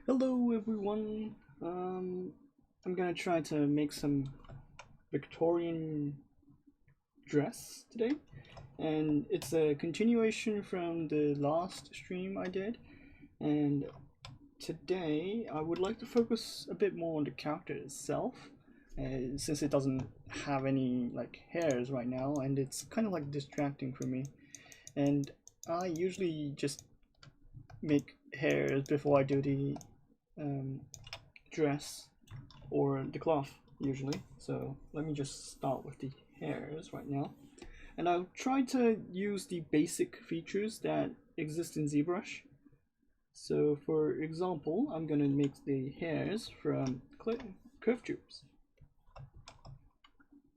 Hello everyone. I'm gonna try to make some Victorian dress today, and it's a continuation from the last stream I did. And today I would like to focus a bit more on the character itself, since it doesn't have any like hairs right now, and it's kind of like distracting for me. And I usually just make hairs before I do the dress or the cloth usually. So let me just start with the hairs right now, and I'll try to use the basic features that exist in ZBrush. So for example, I'm gonna make the hairs from curve tubes.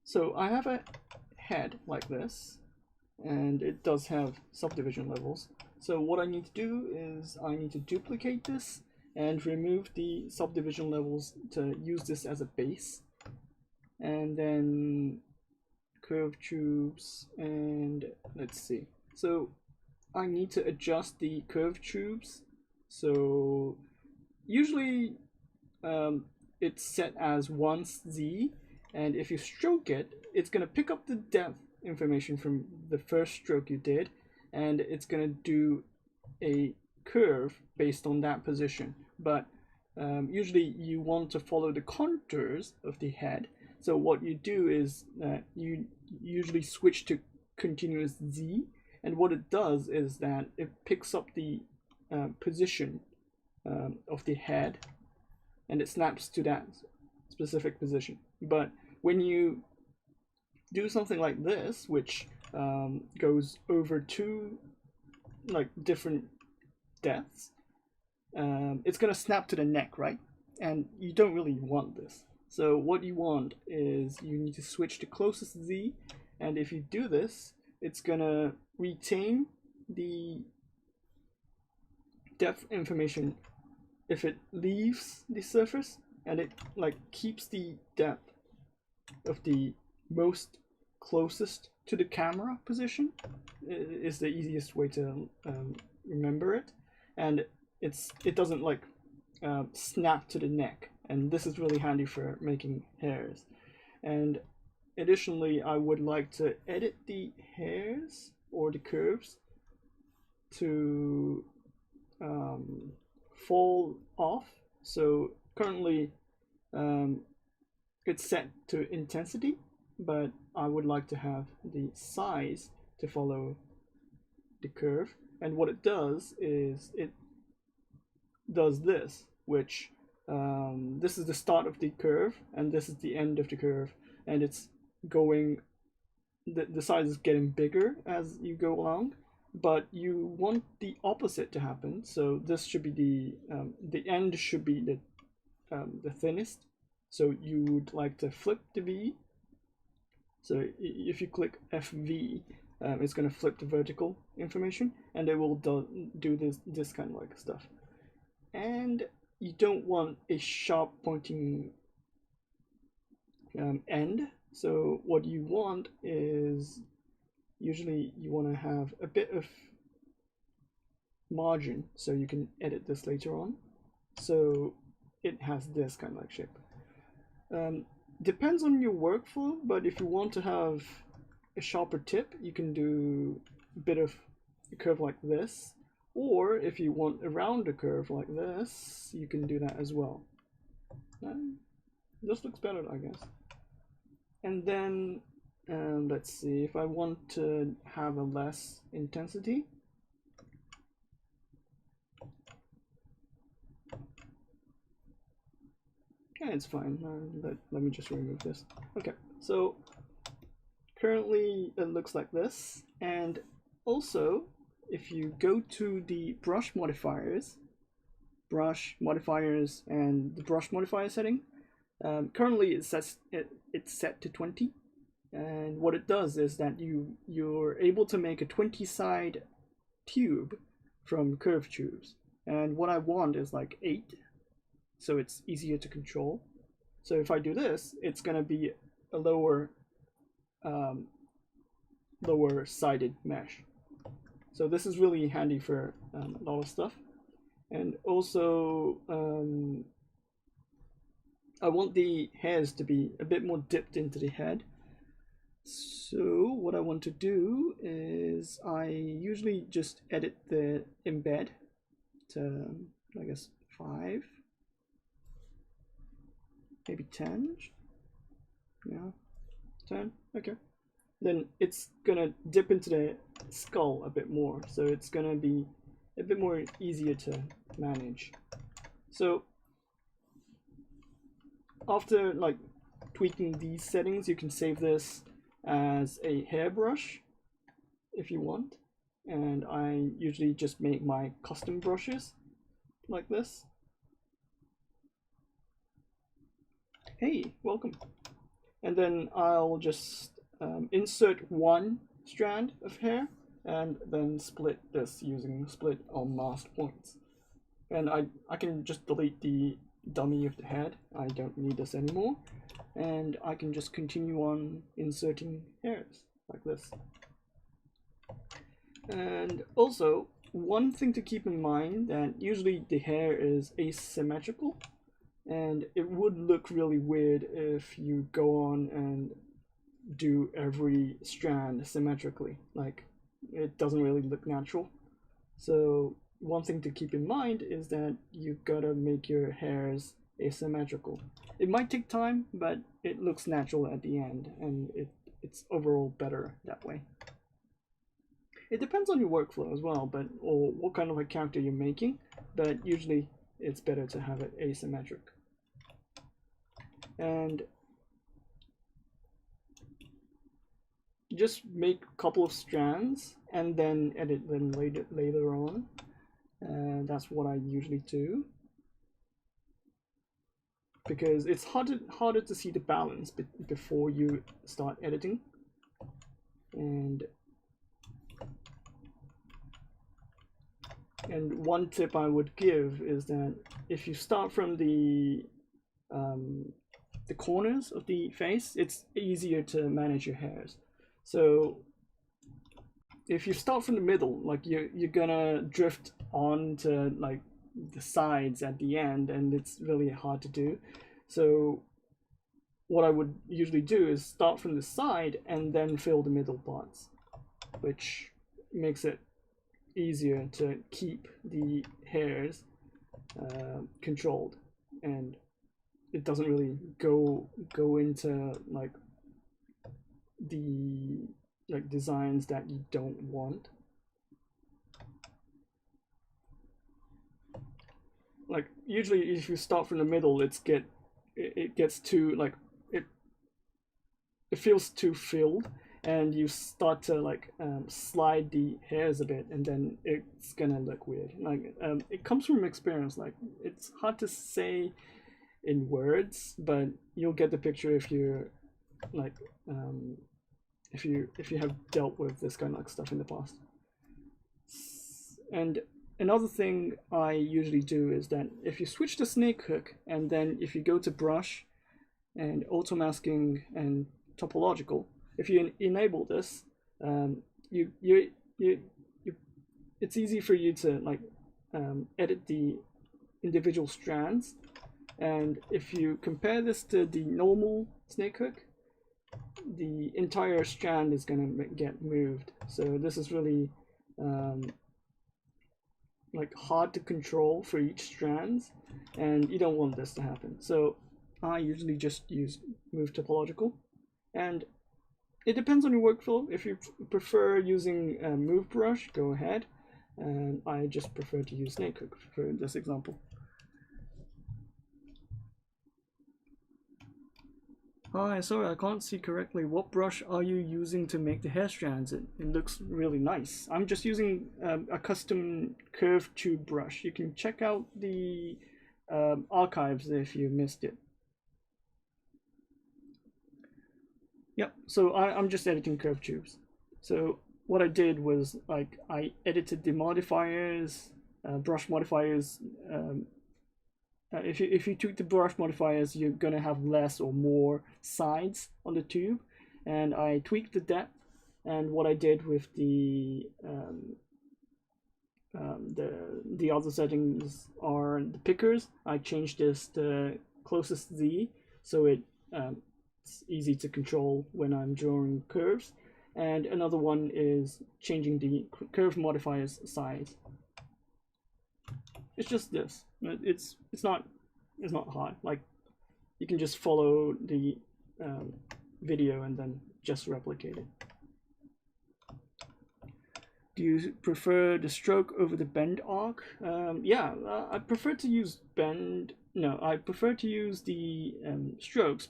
So I have a head like this, and it does have subdivision levels. So what I need to do is I need to duplicate this and remove the subdivision levels to use this as a base. And then curve tubes, and let's see. So I need to adjust the curve tubes. So usually it's set as 1Z, and if you stroke it, it's going to pick up the depth information from the first stroke you did, and it's going to do a curve based on that position. But usually you want to follow the contours of the head. So what you do is you usually switch to continuous Z, and what it does is that it picks up the position of the head, and it snaps to that specific position. But when you do something like this, which goes over two like different depths, it's gonna snap to the neck, right? And you don't really want this. So what you want is you need to switch to closest Z, and if you do this, it's gonna retain the depth information if it leaves the surface, and it like keeps the depth of the most closest to the camera position is the easiest way to remember it. And it doesn't like snap to the neck, and this is really handy for making hairs. And additionally, I would like to edit the hairs or the curves to fall off. So currently it's set to intensity, but I would like to have the size to follow the curve. And what it does is it does this, which this is the start of the curve and this is the end of the curve, and it's going, the size is getting bigger as you go along, but you want the opposite to happen. So this should be the end should be the thinnest. So you would like to flip the V. So if you click FV, it's going to flip the vertical information, and it will do this kind of like stuff. And you don't want a sharp pointing end. So what you want is usually you want to have a bit of margin, so you can edit this later on. So it has this kind of like shape. Depends on your workflow, but if you want to have a sharper tip, you can do a bit of a curve like this, or if you want a rounder curve like this, you can do that as well. This looks better, I guess. And then let's see, if I want to have a less intensity, yeah, it's fine. Let me just remove this. Okay, so currently it looks like this. And also, if you go to the brush modifiers and the brush modifier setting, currently it's set to 20. And what it does is that you're able to make a 20-side tube from curved tubes. And what I want is like 8, so it's easier to control. So if I do this, it's gonna be a lower sided mesh. So this is really handy for a lot of stuff. And also I want the hairs to be a bit more dipped into the head. So what I want to do is I usually just edit the embed to, I guess, 5, maybe 10. Yeah, 10. Okay. Then it's gonna dip into the skull a bit more, so it's gonna be a bit more easier to manage. So after like tweaking these settings, you can save this as a hairbrush if you want, and I usually just make my custom brushes like this. Hey, welcome. And then I'll just insert one strand of hair and then split this using split on masked points. And I can just delete the dummy of the head. I don't need this anymore. And I can just continue on inserting hairs like this. And also, one thing to keep in mind that usually the hair is asymmetrical, and it would look really weird if you go on and do every strand symmetrically. Like, it doesn't really look natural. So one thing to keep in mind is that you've got to make your hairs asymmetrical. It might take time, but it looks natural at the end, and it's overall better that way. It depends on your workflow as well, but or what kind of a character you're making, but usually it's better to have it asymmetric. And just make a couple of strands and then edit them later on. That's what I usually do, because it's harder to see the balance before you start editing. And one tip I would give is that if you start from the corners of the face, it's easier to manage your hairs. So if you start from the middle, like you're gonna drift on to like the sides at the end, and it's really hard to do. So what I would usually do is start from the side and then fill the middle parts, which makes it easier to keep the hairs controlled, and it doesn't really go into like the designs that you don't want. Like usually if you start from the middle, it gets too like it feels too filled, and you start to like slide the hairs a bit, and then it's gonna look weird. Like it comes from experience. Like it's hard to say in words, but you'll get the picture if you're like if you have dealt with this kind of like stuff in the past. And another thing I usually do is that if you switch to snake hook, and then if you go to brush and auto masking and topological, if you enable this, it's easy for you to like edit the individual strands. And if you compare this to the normal snake hook, the entire strand is going to get moved. So this is really like hard to control for each strand, and you don't want this to happen. So I usually just use move topological, and it depends on your workflow. If you prefer using move brush, go ahead, and I just prefer to use snake hook for this example. Hi, sorry, I can't see correctly. What brush are you using to make the hair strands? It looks really nice. I'm just using a custom curved tube brush. You can check out the archives if you missed it. Yep, so I'm just editing curved tubes. So what I did was like I edited the modifiers, brush modifiers. If you tweak the brush modifiers, you're gonna have less or more sides on the tube, and I tweaked the depth. And what I did with the the other settings are the pickers. I changed this to closest Z, so it's easy to control when I'm drawing curves. And another one is changing the curve modifier's size. It's just this. It's not hard. Like, you can just follow the video and then just replicate it. Do you prefer the stroke over the bend arc? Yeah, I prefer to use bend. No, I prefer to use the strokes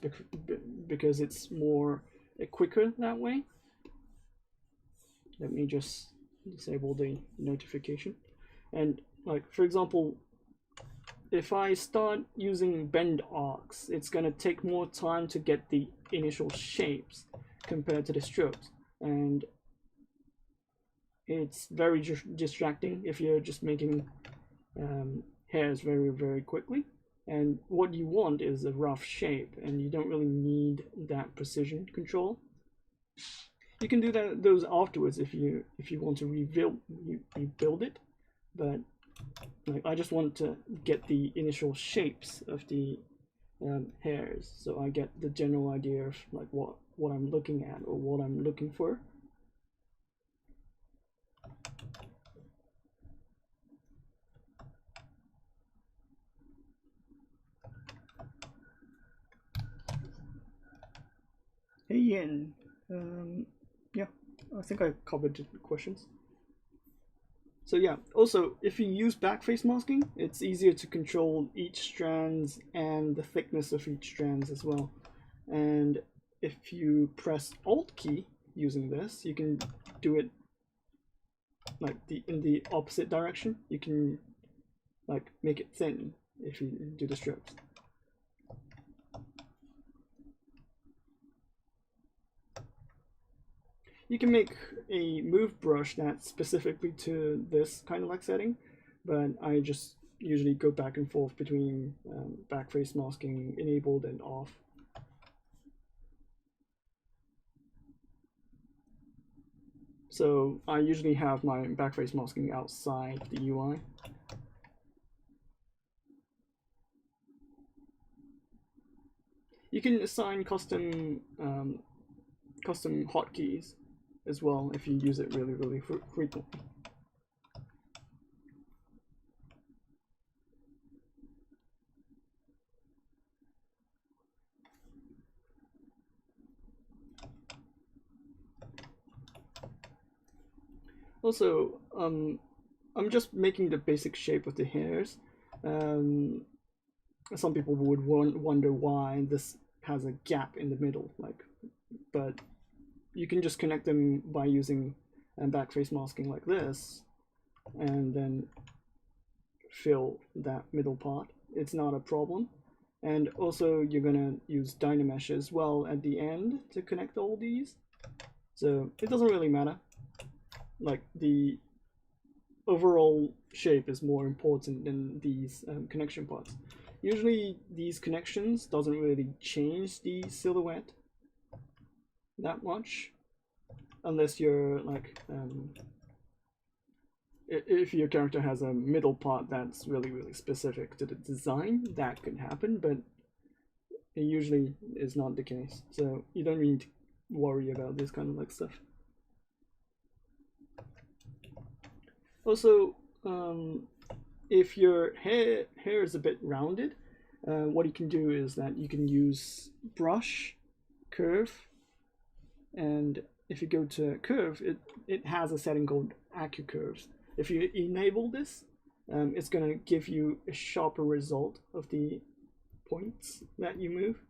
because it's more quicker that way. Let me just disable the notification. And like, for example, if I start using bend arcs, it's gonna take more time to get the initial shapes compared to the strokes, and it's very distracting if you're just making hairs very quickly. And what you want is a rough shape, and you don't really need that precision control. You can do those afterwards if you want to rebuild it, but like, I just want to get the initial shapes of the hairs, so I get the general idea of like what I'm looking at or what I'm looking for. Hey Ian, yeah, I think I covered the questions. So yeah, also, if you use backface masking, it's easier to control each strands and the thickness of each strands as well. And if you press Alt key using this, you can do it like in the opposite direction. You can like make it thin if you do the strokes. You can make a move brush that's specifically to this kind of like setting, but I just usually go back and forth between backface masking enabled and off. So I usually have my backface masking outside the UI. You can assign custom hotkeys as well if you use it really frequently. Also, I'm just making the basic shape of the hairs. Some people would wonder why this has a gap in the middle, like, but you can just connect them by using backface masking like this, and then fill that middle part. It's not a problem. And also, you're gonna use Dynamesh as well at the end to connect all these. So it doesn't really matter. Like, the overall shape is more important than these connection parts. Usually these connections doesn't really change the silhouette that much, unless you're like if your character has a middle part that's really specific to the design, that could happen, but it usually is not the case, so you don't need to worry about this kind of like stuff. Also, if your hair is a bit rounded, what you can do is that you can use brush, curve, and if you go to curve, it has a setting called AccuCurves. If you enable this, it's going to give you a sharper result of the points that you move.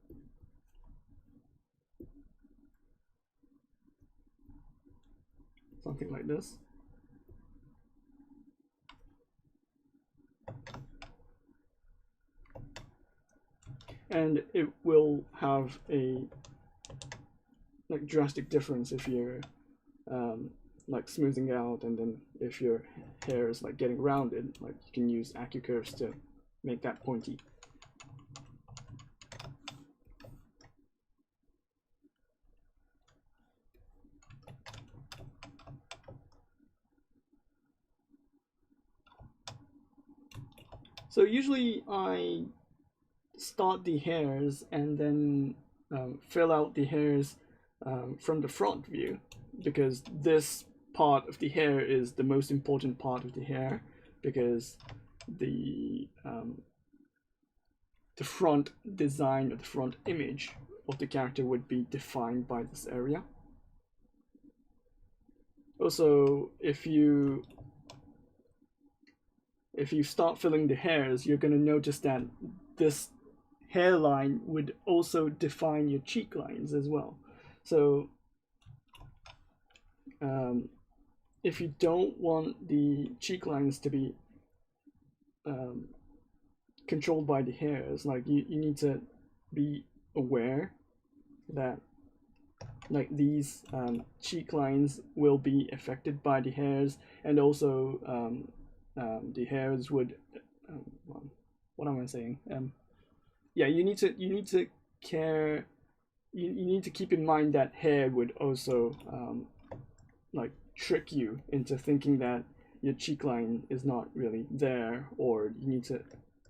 Something like this. And it will have a like drastic difference if you're like smoothing out, and then if your hair is like getting rounded, like you can use AccuCurves to make that pointy. So usually I start the hairs and then fill out the hairs from the front view, because this part of the hair is the most important part of the hair, because the front design or the front image of the character would be defined by this area. Also, if you start filling the hairs, you're going to notice that this hairline would also define your cheek lines as well. So if you don't want the cheek lines to be controlled by the hairs, like you need to be aware that like these cheek lines will be affected by the hairs, and also the hairs would what am I saying? Yeah, you need to care. You need to keep in mind that hair would also like trick you into thinking that your cheek line is not really there, or you need to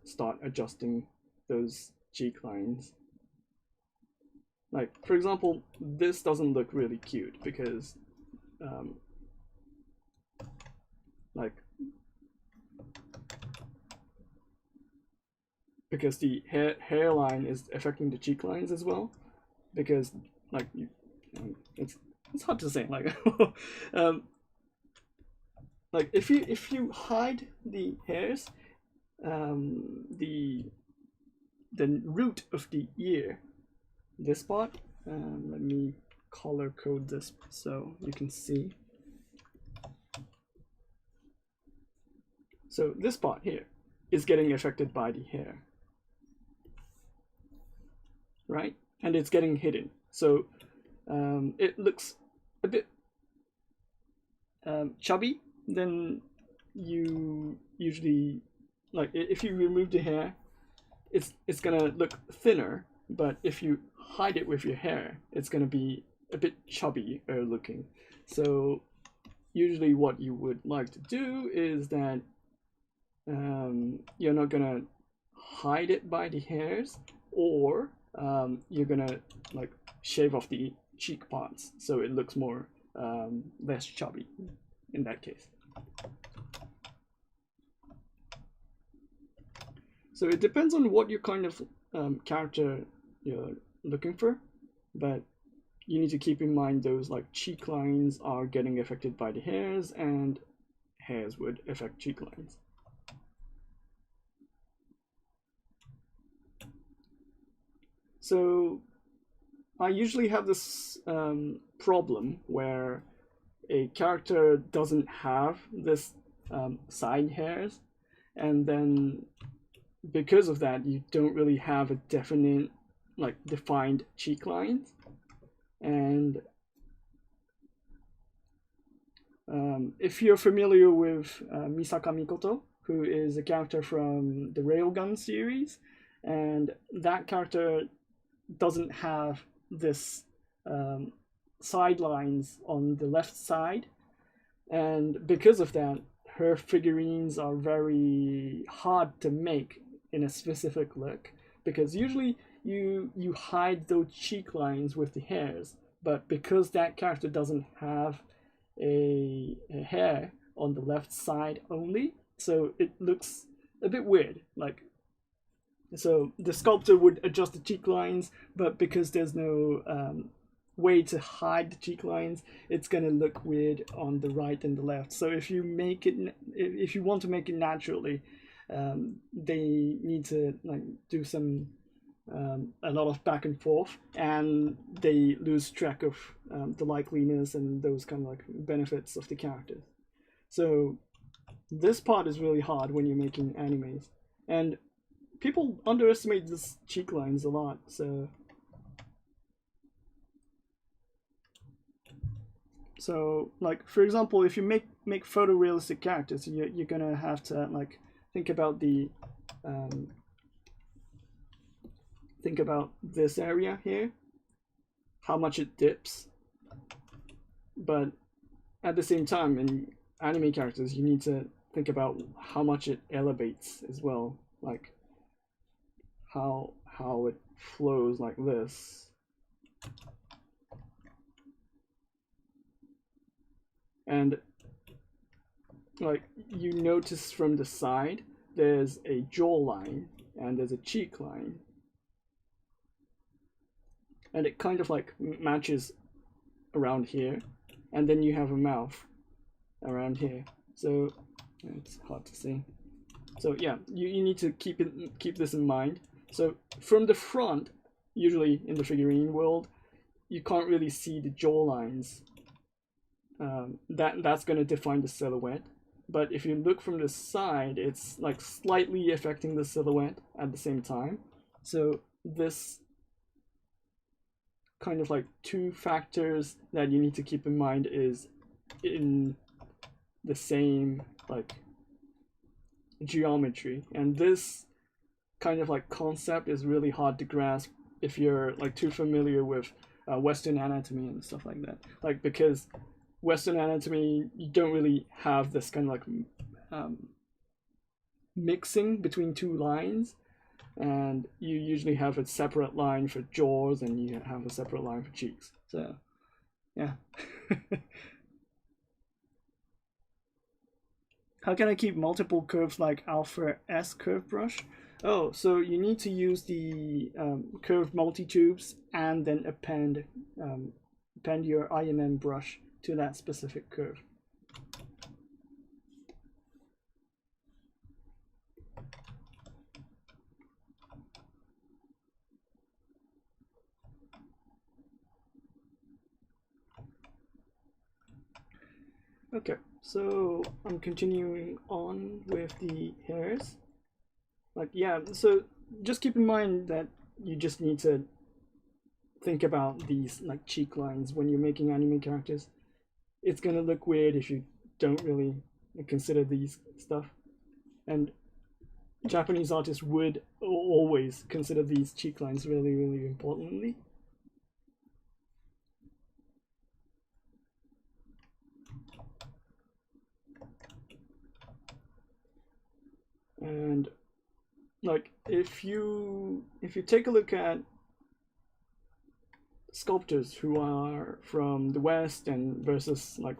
start adjusting those cheek lines. Like, for example, this doesn't look really cute because because the hairline is affecting the cheek lines as well, because like it's hard to say, like like if you hide the hairs, the root of the ear, this part, let me color code this so you can see. So this part here is getting affected by the hair, right? And it's getting hidden, so it looks a bit chubby. Then you usually, like, if you remove the hair, it's gonna look thinner, but if you hide it with your hair, it's gonna be a bit chubby looking. So usually what you would like to do is that you're not gonna hide it by the hairs, or you're gonna like shave off the cheek parts so it looks more less chubby in that case. So it depends on what your kind of character you're looking for, but you need to keep in mind those like cheek lines are getting affected by the hairs, and hairs would affect cheek lines. So I usually have this problem where a character doesn't have this side hairs, and then because of that you don't really have a definite, like, defined cheek lines. And if you're familiar with Misaka Mikoto, who is a character from the Railgun series, and that character doesn't have this sidelines on the left side, and because of that her figurines are very hard to make in a specific look, because usually you hide those cheek lines with the hairs, but because that character doesn't have a hair on the left side only, so it looks a bit weird. Like, so the sculptor would adjust the cheek lines, but because there's no way to hide the cheek lines, it's gonna look weird on the right and the left. So if you want to make it naturally, they need to like do some a lot of back and forth, and they lose track of the likeliness and those kind of like benefits of the characters. So this part is really hard when you're making animes, and people underestimate this cheek lines a lot. So like, for example, if you make photorealistic characters, you're gonna have to like think about the think about this area here, how much it dips, but at the same time in anime characters you need to think about how much it elevates as well. like how it flows like this. And like you notice from the side, there's a jawline and there's a cheek line. And it kind of like matches around here. And then you have a mouth around here. So it's hard to see. So yeah, you need to keep this in mind. So from the front, usually in the figurine world, you can't really see the jaw lines. That's going to define the silhouette. But if you look from the side, it's like slightly affecting the silhouette at the same time. So this kind of like two factors that you need to keep in mind is in the same like geometry, and this kind of like concept is really hard to grasp if you're like too familiar with Western anatomy and stuff like that. Like because Western anatomy, you don't really have this kind of like mixing between two lines, and you usually have a separate line for jaws and you have a separate line for cheeks. So yeah. How can I keep multiple curves like Alpha S curve brush? Oh, so you need to use the curved multi-tubes and then append your IMM brush to that specific curve. Okay, so I'm continuing on with the hairs. Like, yeah, so just keep in mind that you just need to think about these like cheek lines when you're making anime characters. It's gonna look weird if you don't really consider these stuff. And Japanese artists would always consider these cheek lines really, really importantly. And like if you take a look at sculptors who are from the West and versus like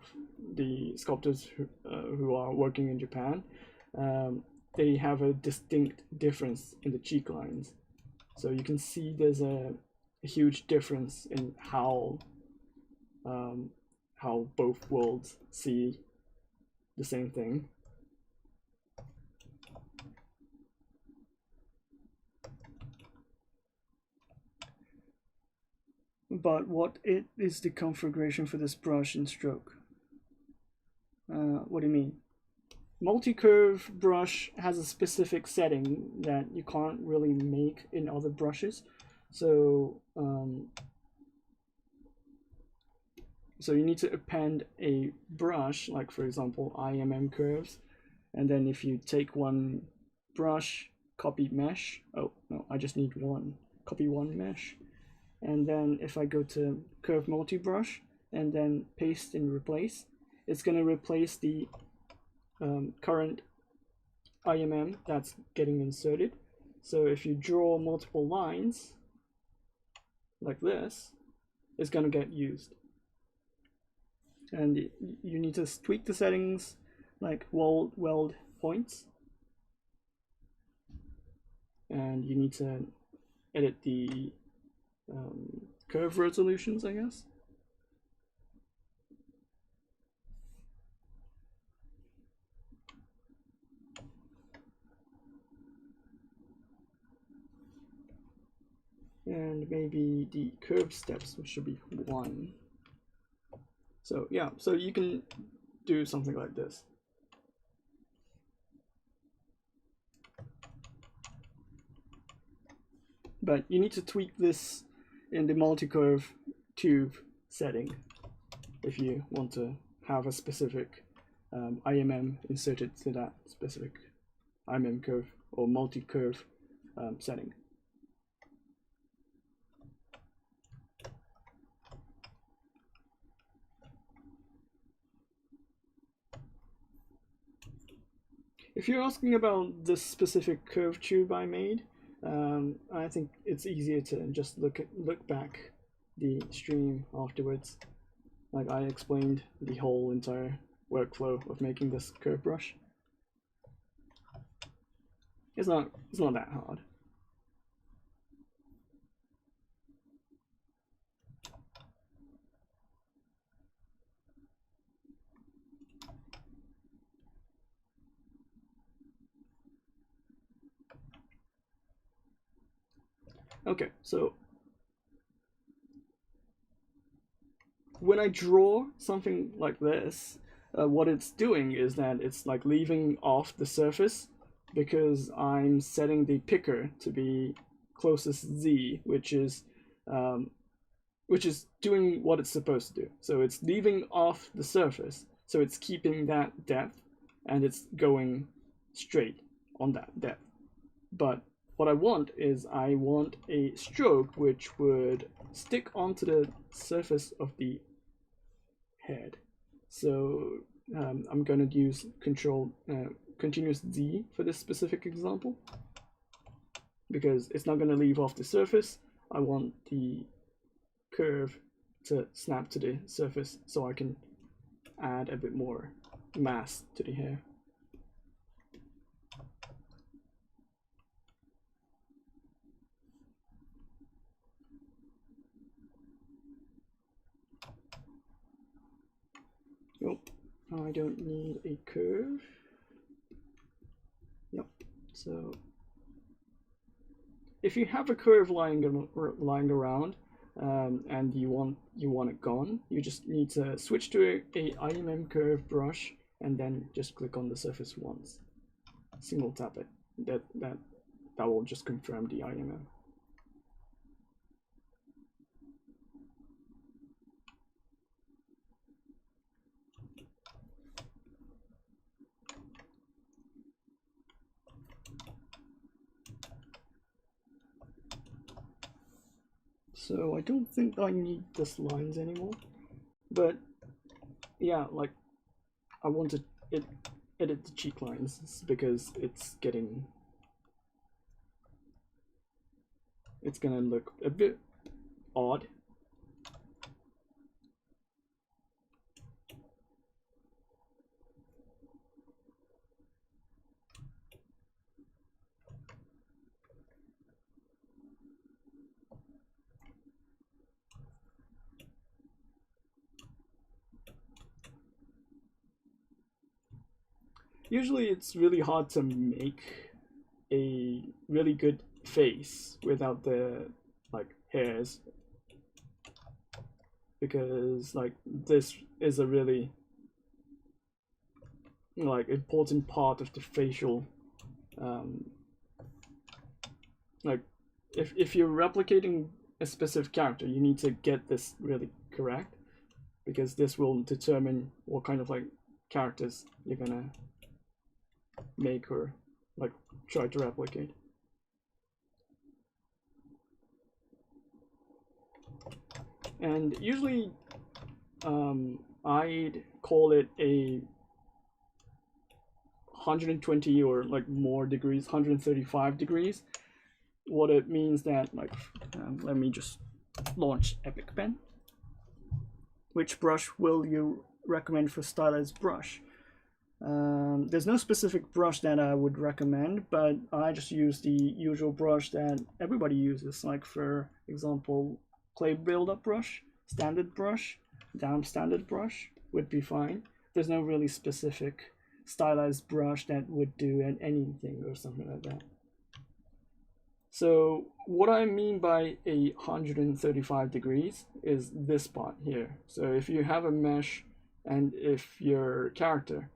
the sculptors who are working in Japan, they have a distinct difference in the cheek lines. So you can see there's a huge difference in how both worlds see the same thing. But what is the configuration for this brush and stroke? What do you mean? Multi-curve brush has a specific setting that you can't really make in other brushes. So so you need to append a brush, like for example IMM curves, and then if you take one brush, copy mesh. Oh no, I just need one. Copy one mesh. And then if I go to curve multi-brush and then paste and replace, it's going to replace the current IMM that's getting inserted. So if you draw multiple lines like this, it's going to get used. And you need to tweak the settings like weld points, and you need to edit the curve resolutions, I guess. And maybe the curve steps should be 1. So yeah, so you can do something like this. But you need to tweak this in the multi-curve tube setting if you want to have a specific IMM inserted to that specific IMM curve or multi-curve setting. If you're asking about this specific curve tube I made, I think it's easier to just look back the stream afterwards. Like I explained the whole entire workflow of making this curve brush. It's not that hard. Okay, so when I draw something like this, what it's doing is that it's like leaving off the surface because I'm setting the picker to be closest Z, which is doing what it's supposed to do. So it's leaving off the surface, so it's keeping that depth and it's going straight on that depth. But what I want is I want a stroke which would stick onto the surface of the head. So I'm going to use continuous Z for this specific example because it's not going to leave off the surface. I want the curve to snap to the surface so I can add a bit more mass to the hair. Nope, I don't need a curve. Yep, so if you have a curve lying around and you want it gone, you just need to switch to a IMM curve brush and then just click on the surface once. Single tap it. That will just confirm the IMM. So I don't think I need this lines anymore, but yeah, like I want to edit the cheek lines because it's gonna look a bit odd. Usually it's really hard to make a really good face without the like hairs, because like this is a really like important part of the facial like if you're replicating a specific character, you need to get this really correct because this will determine what kind of like characters you're gonna make or like try to replicate. And usually I'd call it a 120 or like more degrees, 135 degrees. What it means that like let me just launch Epic Pen. Which brush will you recommend for stylized brush? There's no specific brush that I would recommend, but I just use the usual brush that everybody uses, like for example clay build-up brush, standard brush, down standard brush would be fine. There's no really specific stylized brush that would do anything or something like that. So what I mean by a 135 degrees is this part here. So if you have a mesh and if your character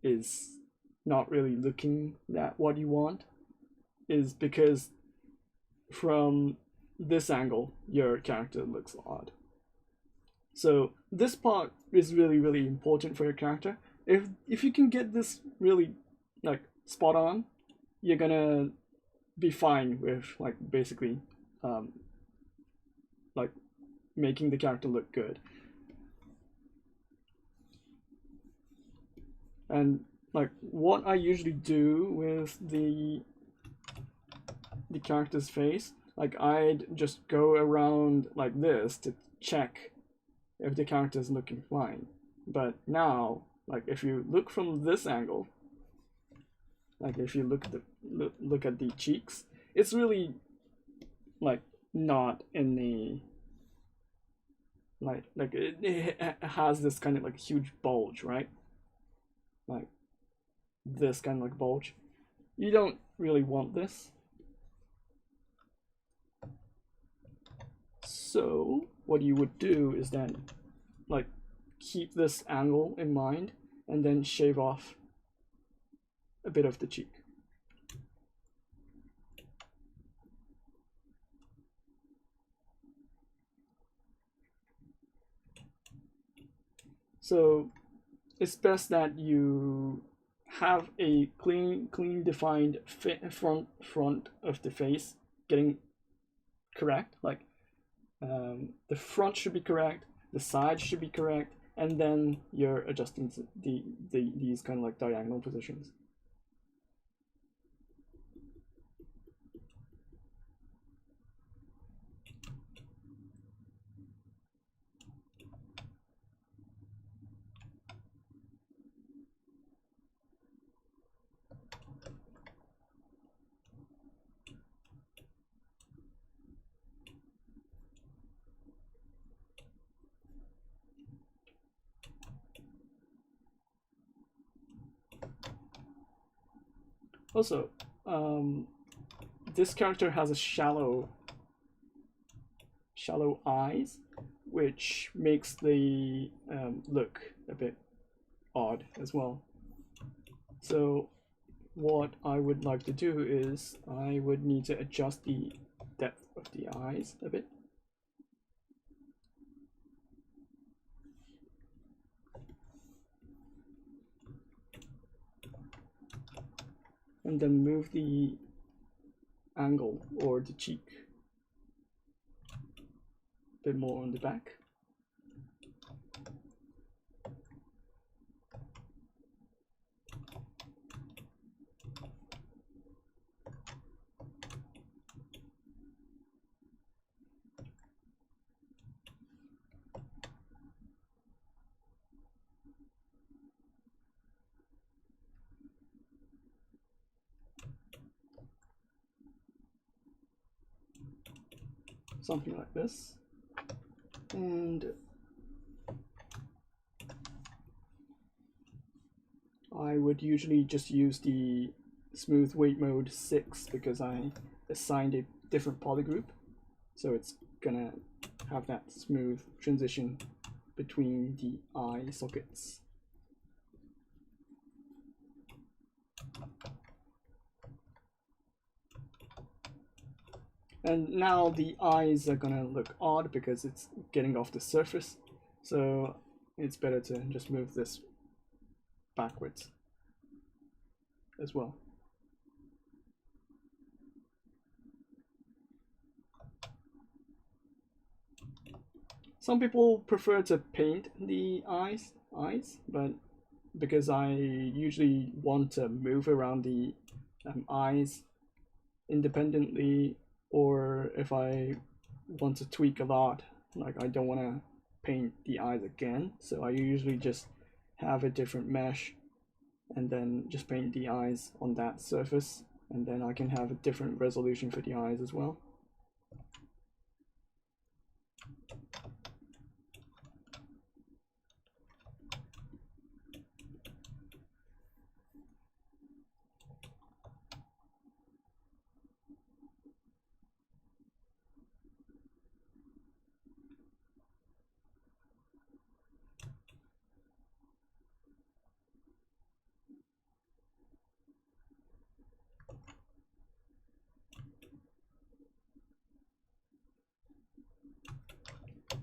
is not really looking at what you want, is because from this angle your character looks odd. So this part is really important for your character. If you can get this really like spot on, you're gonna be fine with like basically like making the character look good. And like what I usually do with the character's face, like I'd just go around like this to check if the character is looking fine. But now, like if you look from this angle, like if you look at the cheeks, it's really like not in the like it has this kind of like huge bulge, right? Like this kind of like bulge. You don't really want this. So what you would do is then like keep this angle in mind and then shave off a bit of the cheek. So it's best that you have a clean defined front of the face getting correct. Like the front should be correct, the sides should be correct, and then you're adjusting these kind of like diagonal positions. Also, this character has a shallow eyes, which makes the look a bit odd as well. So what I would like to do is I would need to adjust the depth of the eyes a bit. And then move the angle or the cheek a bit more on the back. Something like this. And I would usually just use the smooth weight mode 6 because I assigned a different polygroup, so it's gonna have that smooth transition between the eye sockets. And now the eyes are gonna look odd because it's getting off the surface, so it's better to just move this backwards as well. Some people prefer to paint the eyes, but because I usually want to move around the eyes independently, or if I want to tweak a lot, like I don't want to paint the eyes again, so I usually just have a different mesh and then just paint the eyes on that surface, and then I can have a different resolution for the eyes as well.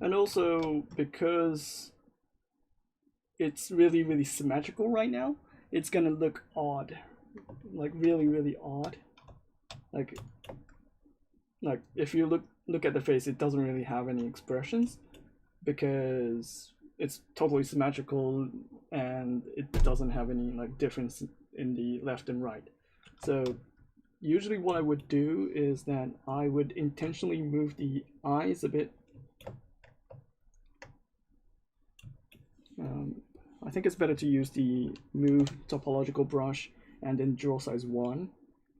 And also, because it's really symmetrical right now, it's gonna look odd, like really odd. Like if you look at the face, it doesn't really have any expressions because it's totally symmetrical. and it doesn't have any like difference in the left and right. So usually what I would do is that I would intentionally move the eyes a bit. I think it's better to use the move topological brush and then draw size 1,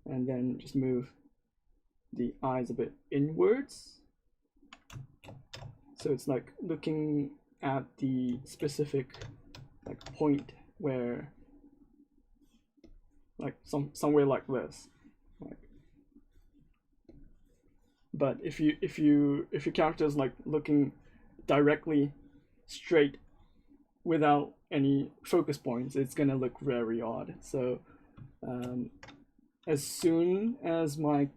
and then just move the eyes a bit inwards. So it's like looking at the specific like point where, like somewhere like this. But if your character is like looking directly straight without any focus points, it's gonna look very odd. So as soon as my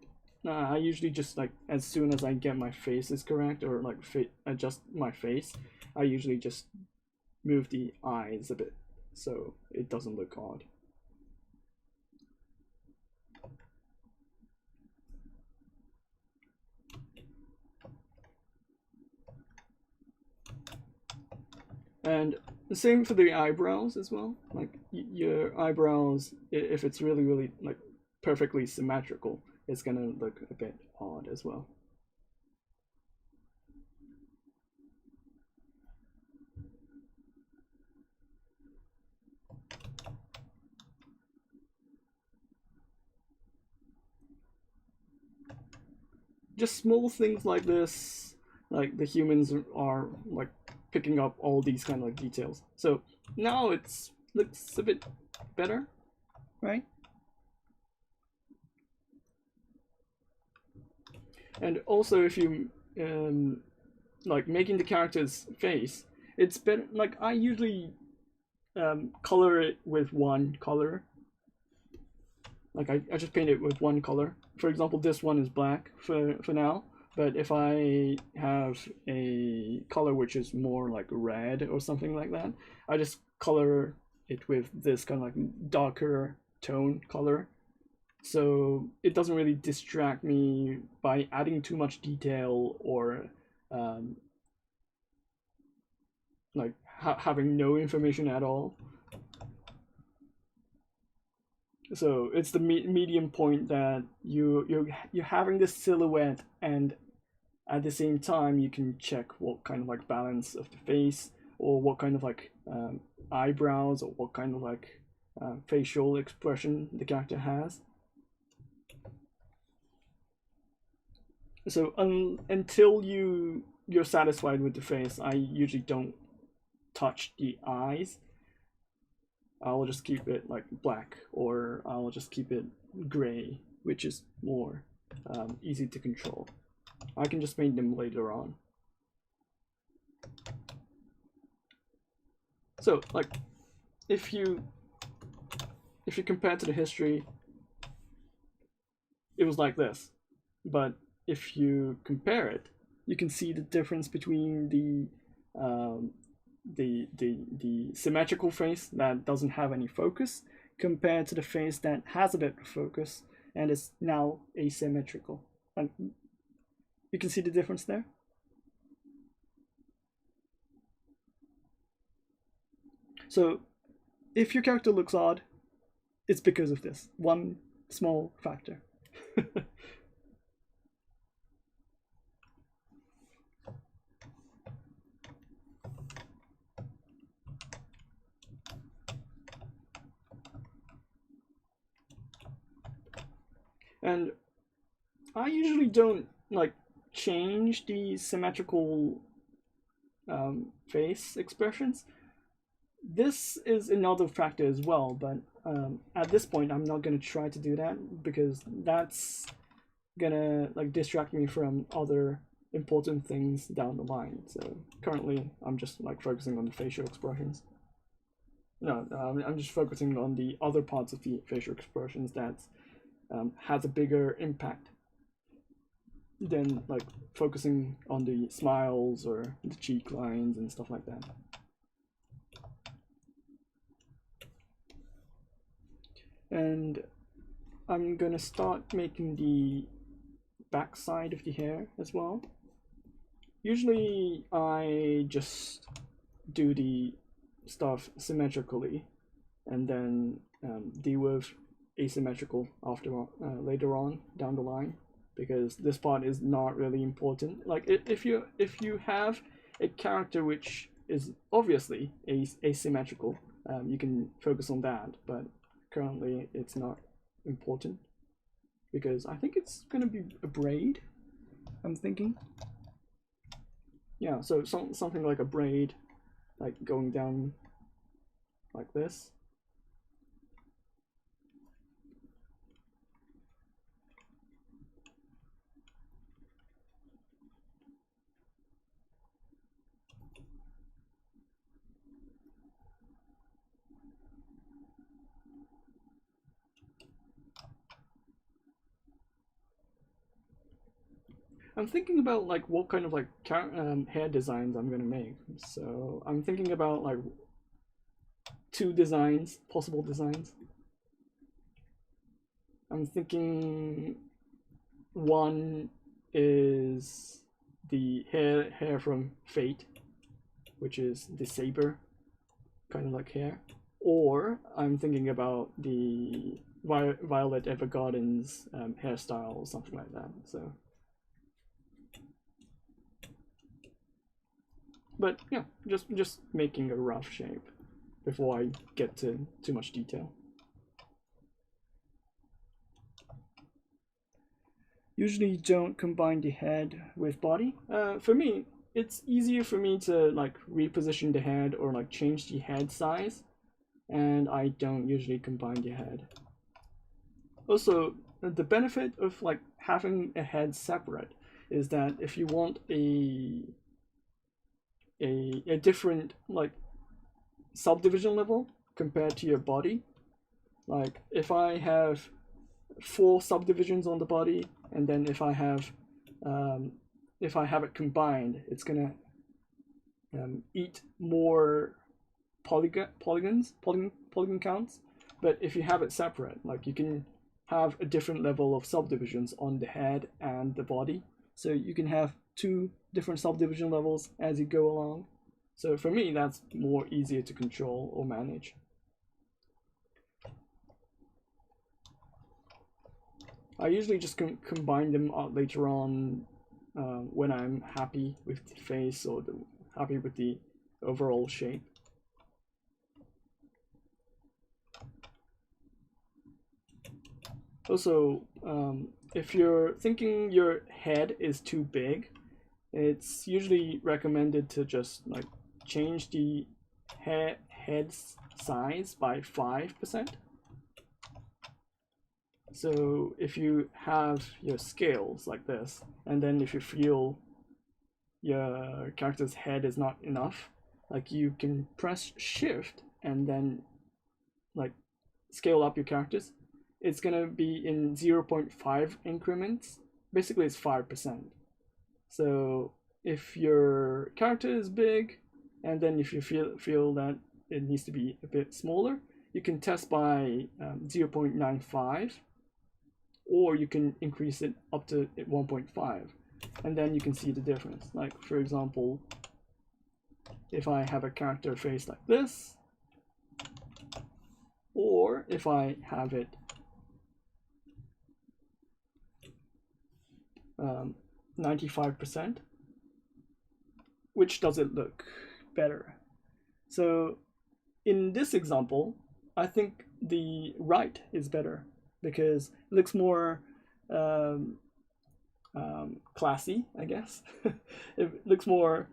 I usually just like, as soon as I get my face is correct, or like adjust my face, I usually just move the eyes a bit so it doesn't look odd. And the same for the eyebrows as well. Like your eyebrows, if it's really like perfectly symmetrical, it's gonna look a bit odd as well. Just small things like this, like the humans are like picking up all these kind of like details. So now it looks a bit better, right? And also, if you like making the character's face, it's better. Like I usually color it with one color. Like I just paint it with one color. For example, this one is black for now. But if I have a color which is more like red or something like that, I just color it with this kind of like darker tone color. So it doesn't really distract me by adding too much detail or like having no information at all. So it's the medium point that you're having this silhouette, and at the same time you can check what kind of like balance of the face, or what kind of like eyebrows, or what kind of like facial expression the character has. So until you're satisfied with the face, I usually don't touch the eyes. I'll just keep it like black, or I'll just keep it gray, which is more easy to control. I can just paint them later on. So like if you compare to the history, it was like this, but if you compare it, you can see the difference between the symmetrical face that doesn't have any focus compared to the face that has a bit of focus and is now asymmetrical. And you can see the difference there. So if your character looks odd, it's because of this one small factor. And I usually don't like change the symmetrical face expressions. This is another factor as well, but at this point I'm not gonna try to do that, because that's gonna like distract me from other important things down the line. So currently I'm just like focusing on the facial expressions. No, I'm just focusing on the other parts of the facial expressions that has a bigger impact than like focusing on the smiles or the cheek lines and stuff like that. And I'm gonna start making the back side of the hair as well. Usually I just do the stuff symmetrically, and then deal with asymmetrical later on down the line, because this part is not really important. Like if you have a character which is obviously asymmetrical, you can focus on that, but currently it's not important because I think it's gonna be a braid, I'm thinking. Yeah, so something like a braid, like going down like this. I'm thinking about like what kind of like hair designs I'm gonna make. So I'm thinking about like 2 designs, possible designs. I'm thinking one is the hair from Fate, which is the saber kind of like hair, or I'm thinking about the Violet Evergarden's hairstyle or something like that. So. But yeah, just making a rough shape before I get to too much detail. Usually don't combine the head with body. For me, it's easier for me to like reposition the head or like change the head size, and I don't usually combine the head. Also, the benefit of like having a head separate is that if you want a different like subdivision level compared to your body, like if I have 4 subdivisions on the body, and then if I have it combined, it's gonna eat more polygon counts. But if you have it separate, like you can have a different level of subdivisions on the head and the body, so you can have 2 different subdivision levels as you go along. So for me, that's more easier to control or manage. I usually just combine them later on when I'm happy with the face or happy with the overall shape. Also, if you're thinking your head is too big, it's usually recommended to just like change the head's size by 5%. So if you have your scales like this, and then if you feel your character's head is not enough, like you can press shift and then like scale up your characters. It's gonna be in 0.5 increments. Basically it's 5%. So if your character is big, and then if you feel that it needs to be a bit smaller, you can test by 0.95, or you can increase it up to 1.5, and then you can see the difference. Like for example, if I have a character face like this, or if I have it 95%, which does it look better? So in this example, I think the right is better because it looks more classy, I guess. It looks more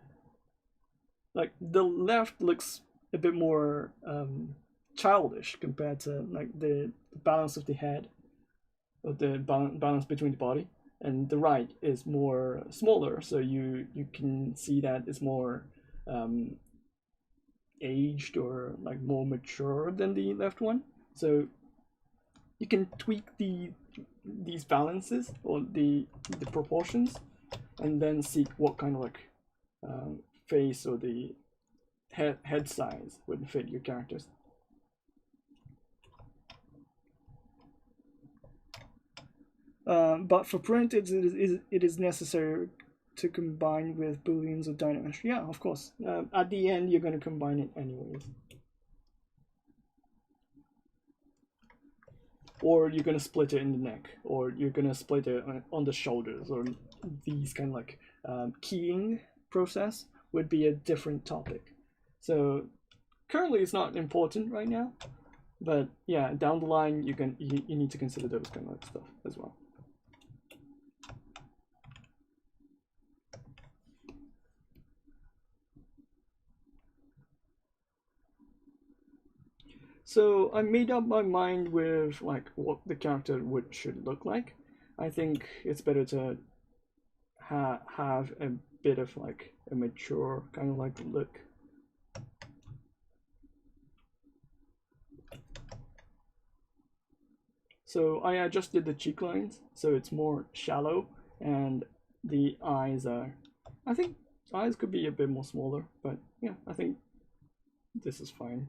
like the left looks a bit more childish compared to like the balance of the head, or the balance between the body, and the right is more smaller, so you can see that it's more aged or like more mature than the left one. So you can tweak these balances or the proportions, and then see what kind of like face or the head size would fit your characters. But for print, it is necessary to combine with booleans or dynamics? Yeah, of course. At the end, you're going to combine it anyways. Or you're going to split it in the neck, or you're going to split it on the shoulders, or these kind of like keying process would be a different topic. So currently it's not important right now, but yeah, down the line you need to consider those kind of stuff as well. So I made up my mind with like what the character should look like. I think it's better to have a bit of like a mature kind of like look. So I adjusted the cheek lines so it's more shallow, and the eyes are, I think eyes could be a bit more smaller, but yeah, I think this is fine.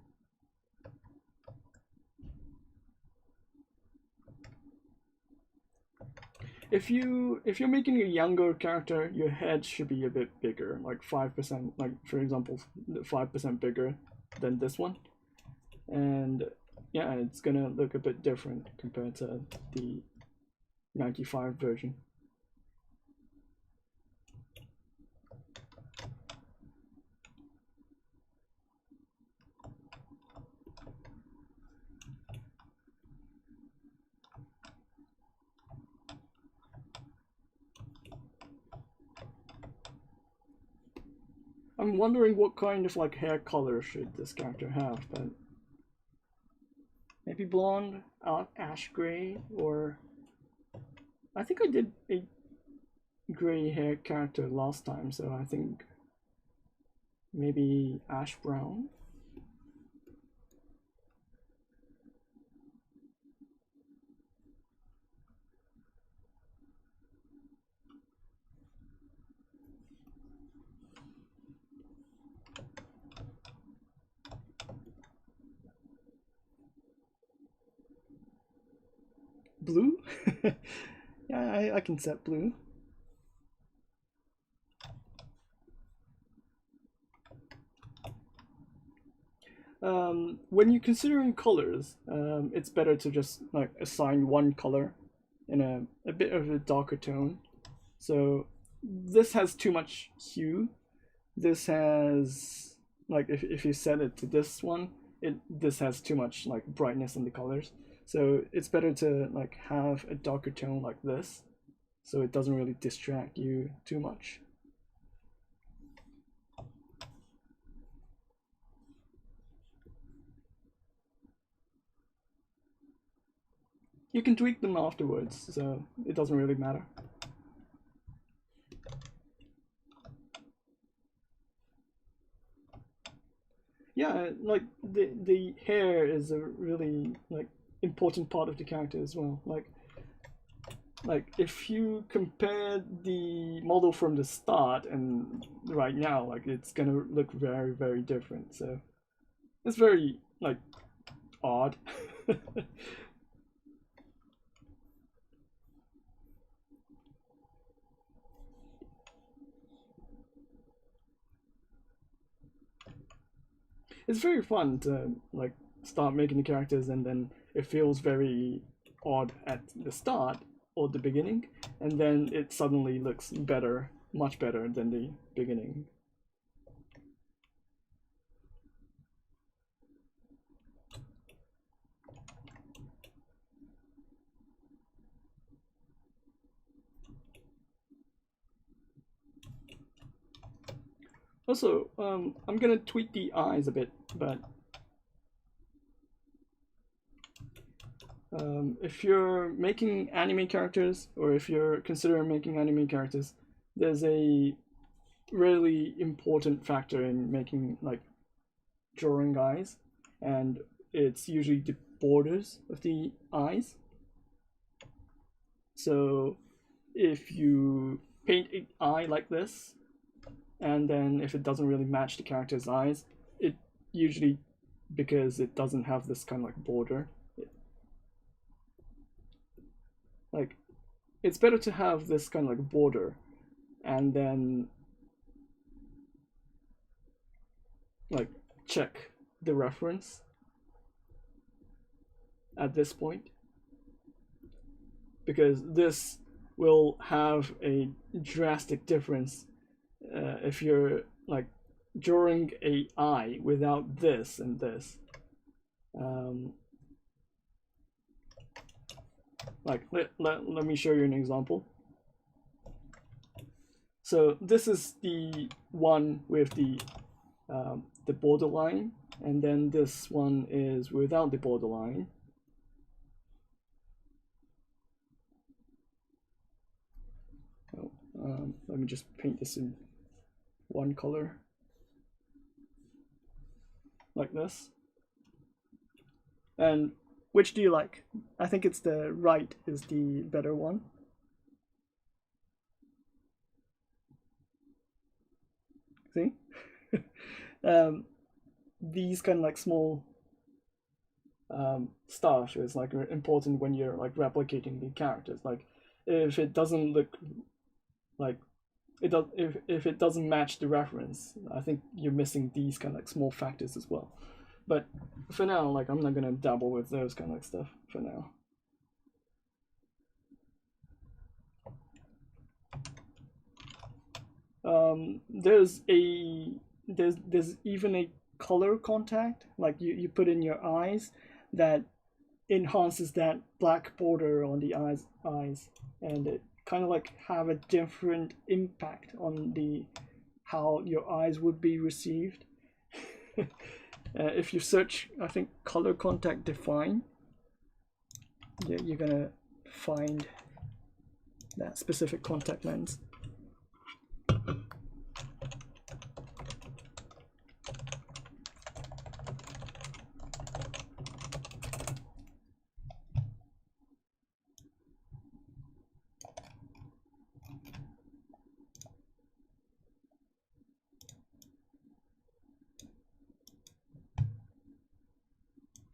If you're making a younger character, your head should be a bit bigger, like 5%, like for example, 5% bigger than this one. And yeah, it's gonna look a bit different compared to the 95 version. I'm wondering what kind of like hair color should this character have, but maybe blonde, ash gray, or I think I did a gray hair character last time, so I think maybe ash brown. Blue? Yeah, I can set blue. When you're considering colors, it's better to just like assign one color in a bit of a darker tone. So this has too much hue. This has like if you set it to this one, this has too much like brightness in the colors. So it's better to like have a darker tone like this, so it doesn't really distract you too much. You can tweak them afterwards, so it doesn't really matter. Yeah, like the hair is a really like important part of the character as well. Like if you compare the model from the start and right now, like it's gonna look very, very different. So it's very like odd. It's very fun to like start making the characters, and then it feels very odd at the start or the beginning, and then it suddenly looks better, much better than the beginning. Also, I'm gonna tweak the eyes a bit, but if you're making anime characters, or if you're considering making anime characters, there's a really important factor in making like drawing eyes, and it's usually the borders of the eyes. So if you paint an eye like this, and then if it doesn't really match the character's eyes, it usually, because it doesn't have this kind of like border, like it's better to have this kind of like border and then like check the reference at this point, because this will have a drastic difference if you're like drawing a eye without this and this. Like let me show you an example. So this is the one with the borderline, and then this one is without the borderline. Let me just paint this in one color like this. And which do you like? I think it's the right is the better one. See? These kind of like small stuff is like important when you're like replicating the characters. Like if it doesn't look like it does, if it doesn't match the reference, I think you're missing these kind of like small factors as well. But for now, like I'm not gonna dabble with those kind of like stuff for now. There's even a color contact, like you put in your eyes, that enhances that black border on the eyes, and it kind of like have a different impact on the how your eyes would be received. If you search, I think, color contact define, you're gonna find that specific contact lens.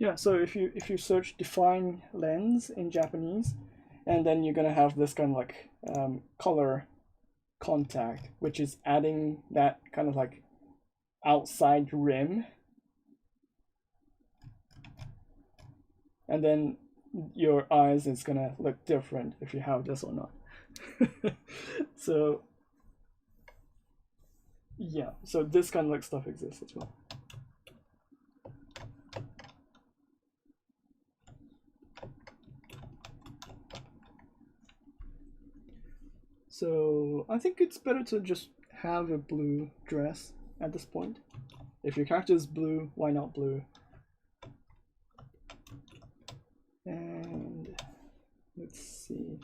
Yeah, so if you search define lens in Japanese, and then you're gonna have this kind of like color contact, which is adding that kind of like outside rim, and then your eyes is gonna look different if you have this or not. So yeah, so this kind of like stuff exists as well. So I think it's better to just have a blue dress at this point. If your character is blue, why not blue? And let's see.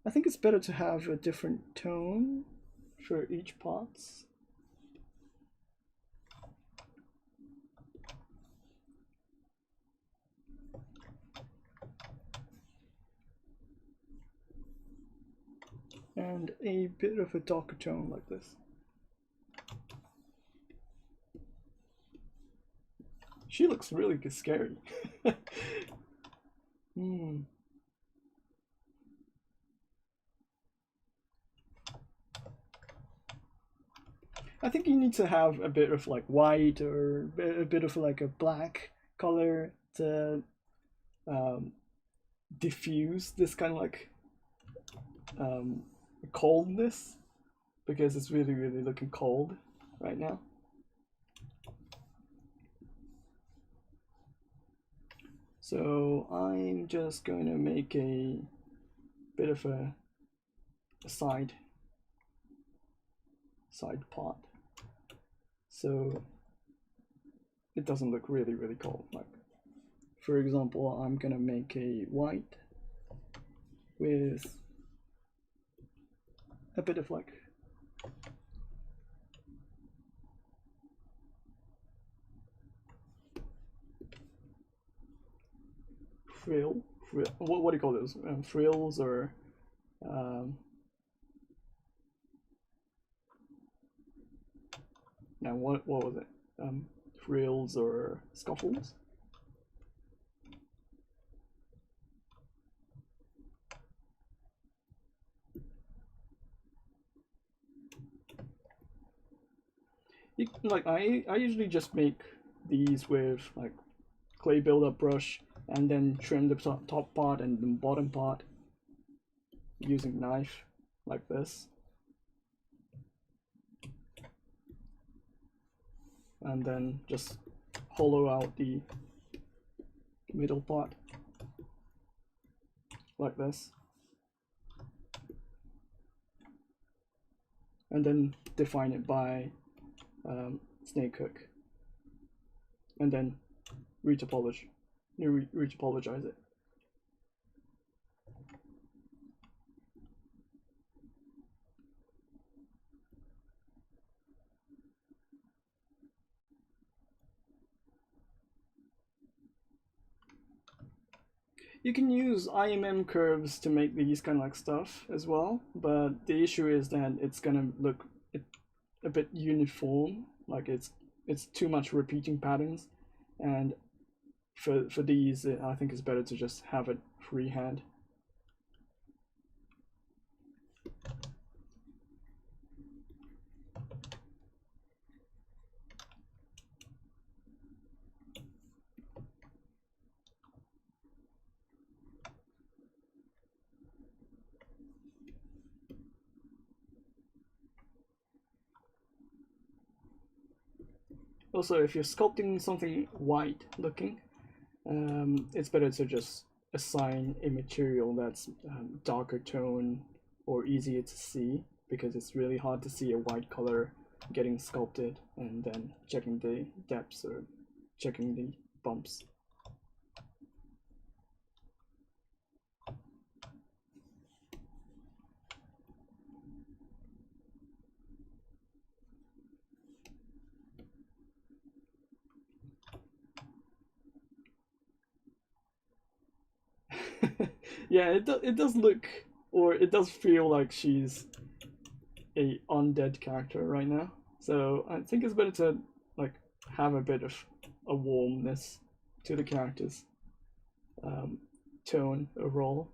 I think it's better to have a different tone for each parts. And a bit of a darker tone like this. She looks really scary. I think you need to have a bit of like white or a bit of like a black color to diffuse this kind of like coldness, because it's really looking cold right now. So I'm just going to make a bit of a side part, so it doesn't look really cold. Like for example, I'm gonna make a white with a bit of like frill. What do you call those? Frills or now what was it? Frills or scuffles? like I usually just make these with like clay buildup brush and then trim the top part and the bottom part using knife like this. And then just hollow out the middle part like this. And then define it by snake hook. And then retopologize it. You can use IMM curves to make these kind of like stuff as well, but the issue is that it's gonna look a bit uniform, like it's too much repeating patterns, and for these I think it's better to just have it freehand. Also, if you're sculpting something white looking, it's better to just assign a material that's darker tone or easier to see, because it's really hard to see a white color getting sculpted and then checking the depths or checking the bumps. Yeah, it does look, or it does feel like she's a undead character right now. So I think it's better to like have a bit of a warmness to the character's tone overall,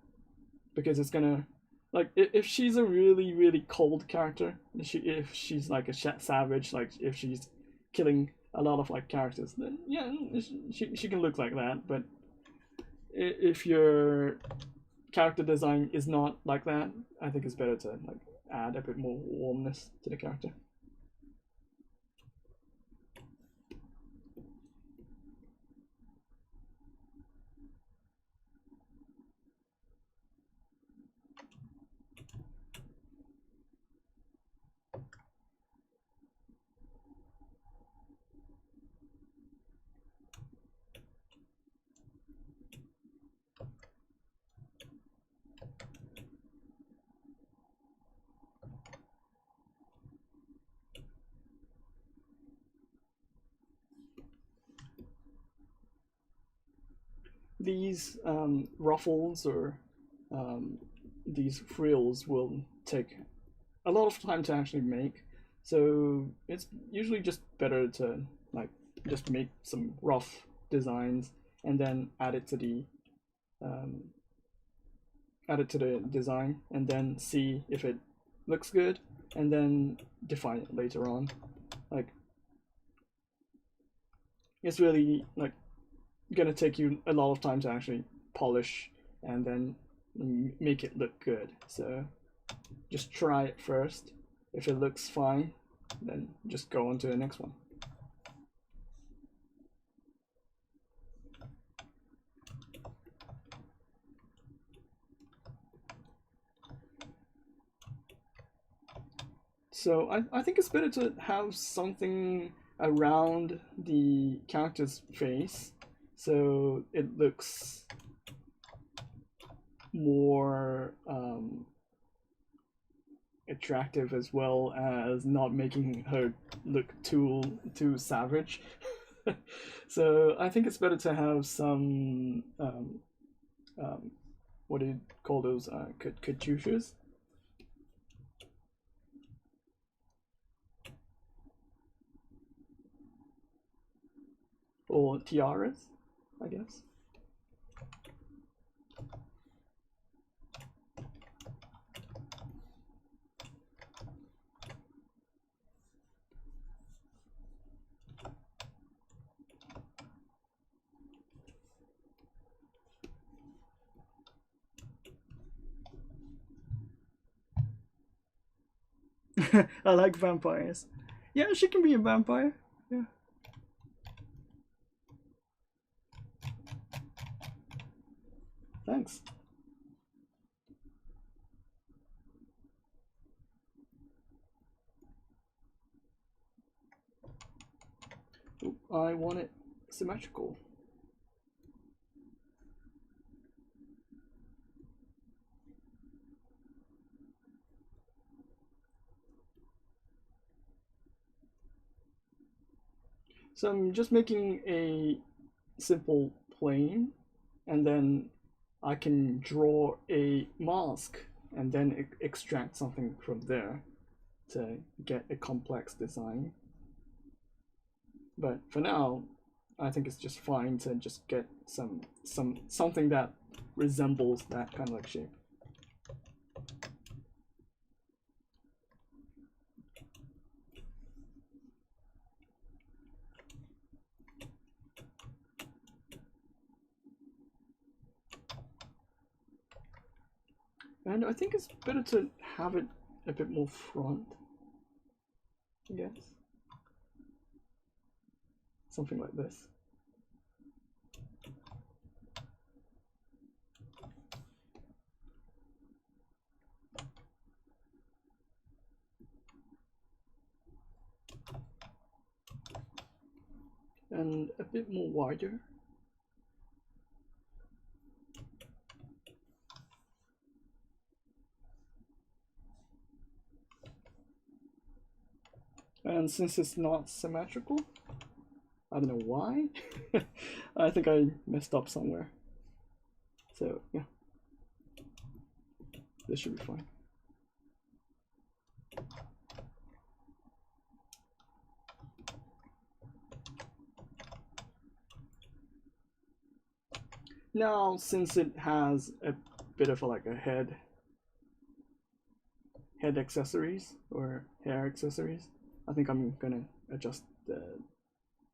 because it's gonna, like, if she's a really cold character, if she's like a savage, like if she's killing a lot of like characters, then yeah, she can look like that. But if your character design is not like that, I think it's better to like add a bit more warmness to the character. These ruffles or these frills will take a lot of time to actually make, so it's usually just better to like just make some rough designs and then add it to the design and then see if it looks good and then define it later on. Like, it's really like gonna take you a lot of time to actually polish and then make it look good. So just try it first. If it looks fine, then just go on to the next one. So I think it's better to have something around the character's face so it looks more attractive, as well as not making her look too savage. So I think it's better to have some what do you call those, cachuchas? Or tiaras, I guess. I like vampires. Yeah, she can be a vampire. Yeah. Thanks. Ooh, I want it symmetrical. So I'm just making a simple plane, and then I can draw a mask and then extract something from there to get a complex design. But for now, I think it's just fine to just get something that resembles that kind of like shape. And I think it's better to have it a bit more front, I guess. Something like this. And a bit more wider. And since it's not symmetrical, I don't know why, I think I messed up somewhere. So yeah, this should be fine. Now, since it has a bit of like a head accessories or hair accessories, I think I'm gonna adjust the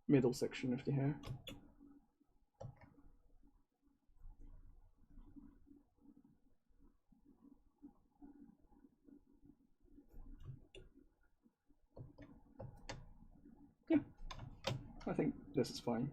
middle section of the hair. Yeah, I think this is fine.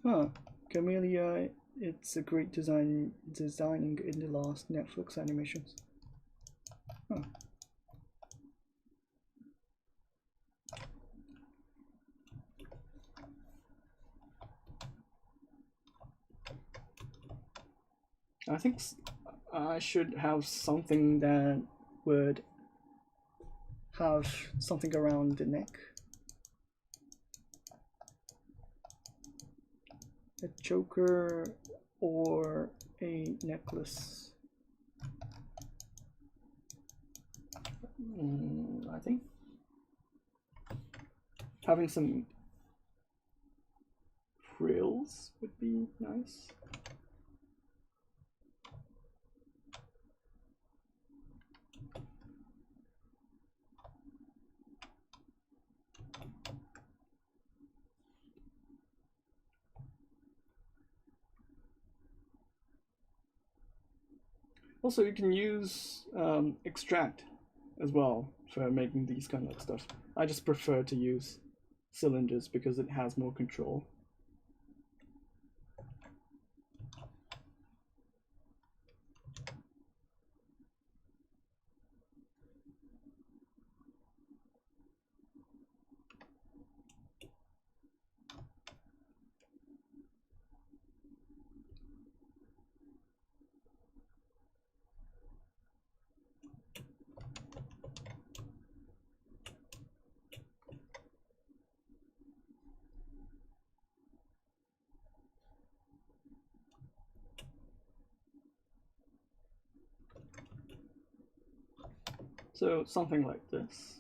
Huh, Camellia, it's a great designing in the last Netflix animations. Huh. I think I should have something that would have something around the neck. A choker or a necklace. I think having some frills would be nice. Also, you can use extract as well for making these kind of stuff. I just prefer to use cylinders because it has more control. So something like this.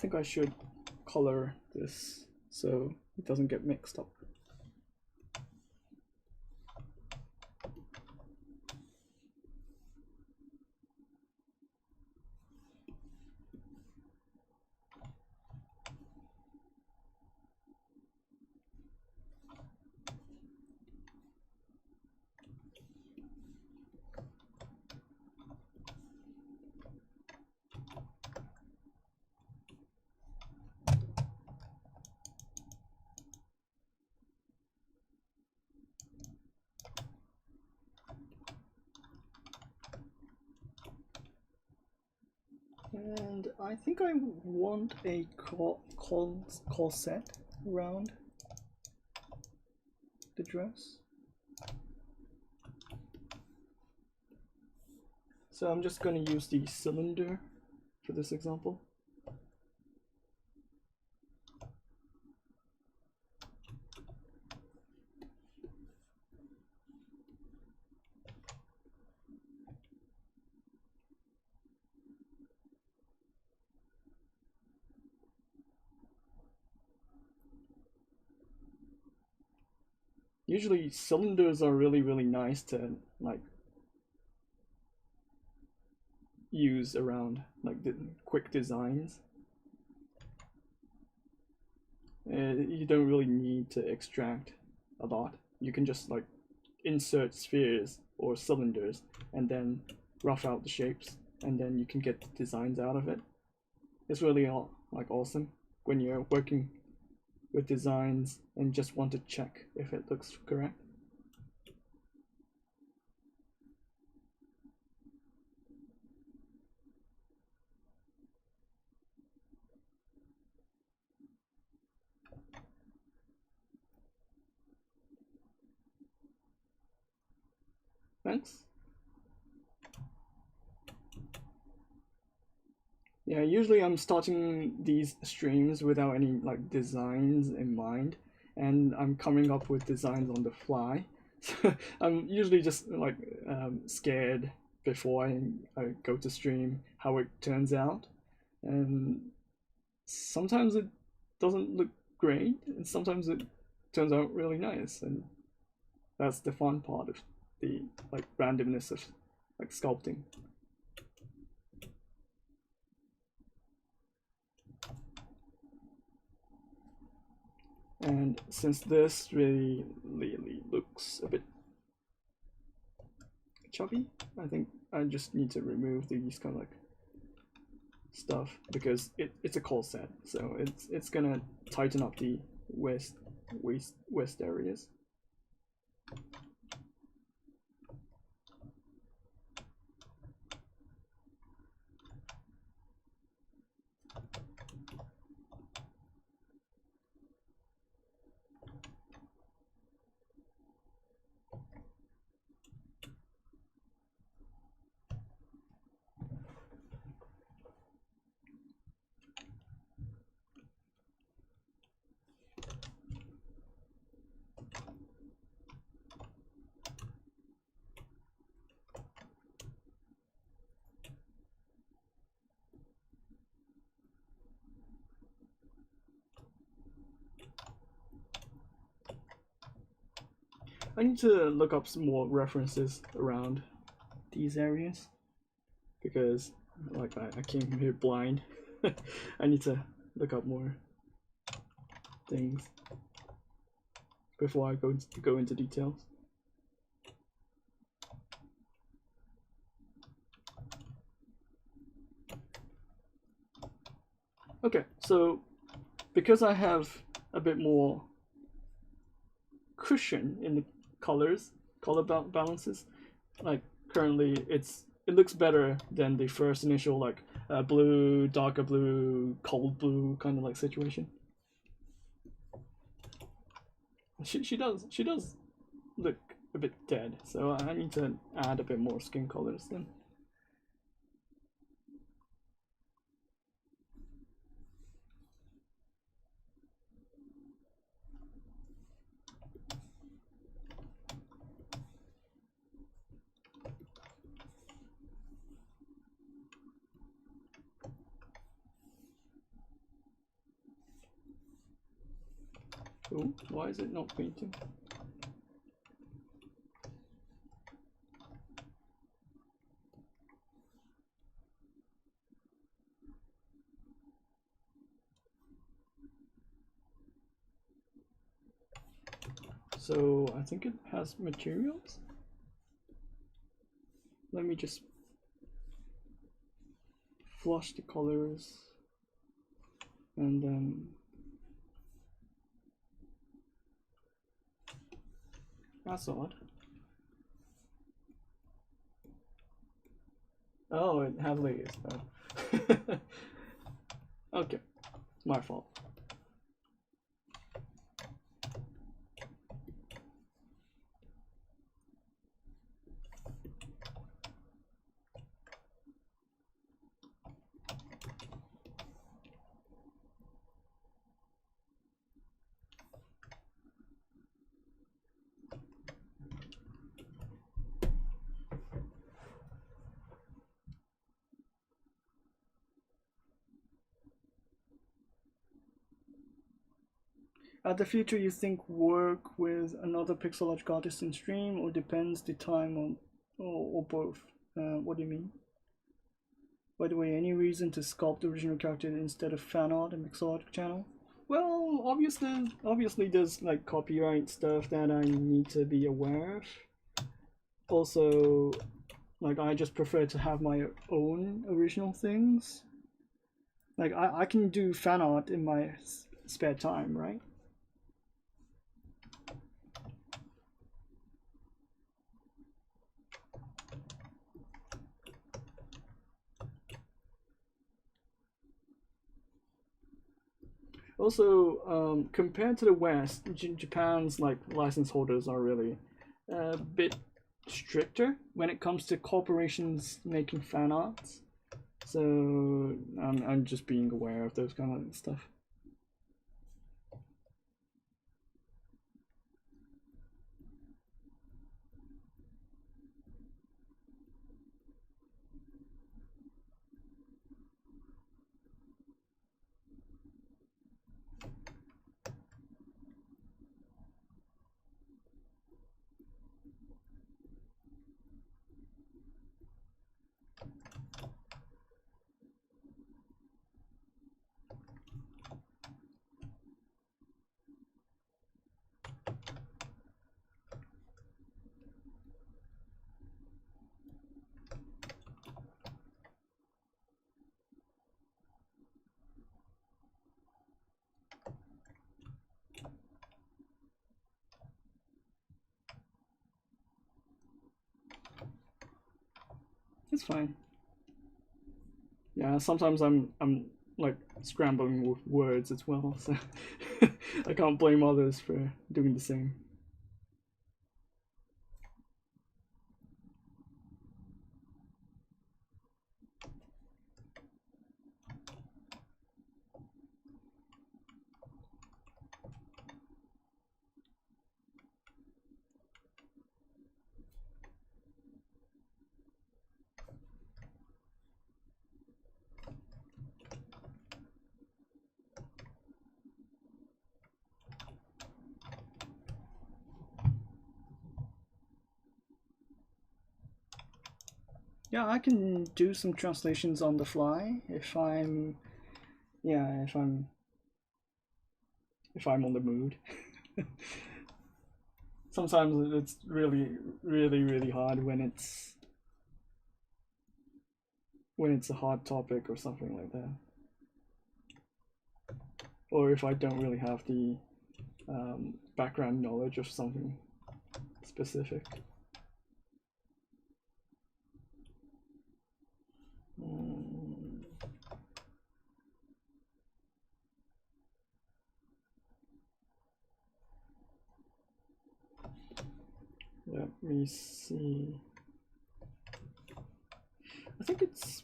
think I should color this so it doesn't get mixed up. And I think I want a corset around the dress. So I'm just going to use the cylinder for this example. Usually cylinders are really nice to like use around like the quick designs. You don't really need to extract a lot. You can just like insert spheres or cylinders and then rough out the shapes, and then you can get designs out of it. It's really like awesome when you're working with designs and just want to check if it looks correct. Thanks. Yeah, usually I'm starting these streams without any like designs in mind, and I'm coming up with designs on the fly. So I'm usually just like scared before I go to stream how it turns out, and sometimes it doesn't look great, and sometimes it turns out really nice, and that's the fun part of the like randomness of like sculpting. And since this really looks a bit chubby, I think I just need to remove these kind of like stuff because it's a corset, so it's gonna tighten up the waist areas. I need to look up some more references around these areas because like I came here blind. I need to look up more things before I go into details. Okay, so because I have a bit more cushion in the color balances, like currently it looks better than the first initial like blue, darker blue, cold blue kind of like situation. She does look a bit dead, so I need to add a bit more skin colors then. Oh, why is it not painting? So I think it has materials. Let me just flush the colors and then that's odd. Oh, it has layers though. Okay, my fault. At the future, you think work with another Pixologic artist in stream, or depends the time on, or both? What do you mean? By the way, any reason to sculpt the original character instead of fan art in Pixologic channel? Well, obviously there's like copyright stuff that I need to be aware of. Also, like I just prefer to have my own original things. Like I can do fan art in my spare time, right? Also, compared to the West, Japan's like license holders are really a bit stricter when it comes to corporations making fan arts. So I'm just being aware of those kind of stuff. It's fine. Yeah, sometimes I'm like scrambling with words as well, so I can't blame others for doing the same. Yeah, I can do some translations on the fly if I'm, yeah, if I'm on the mood. Sometimes it's really hard when it's a hard topic or something like that, or if I don't really have the background knowledge of something specific. Let me see. I think it's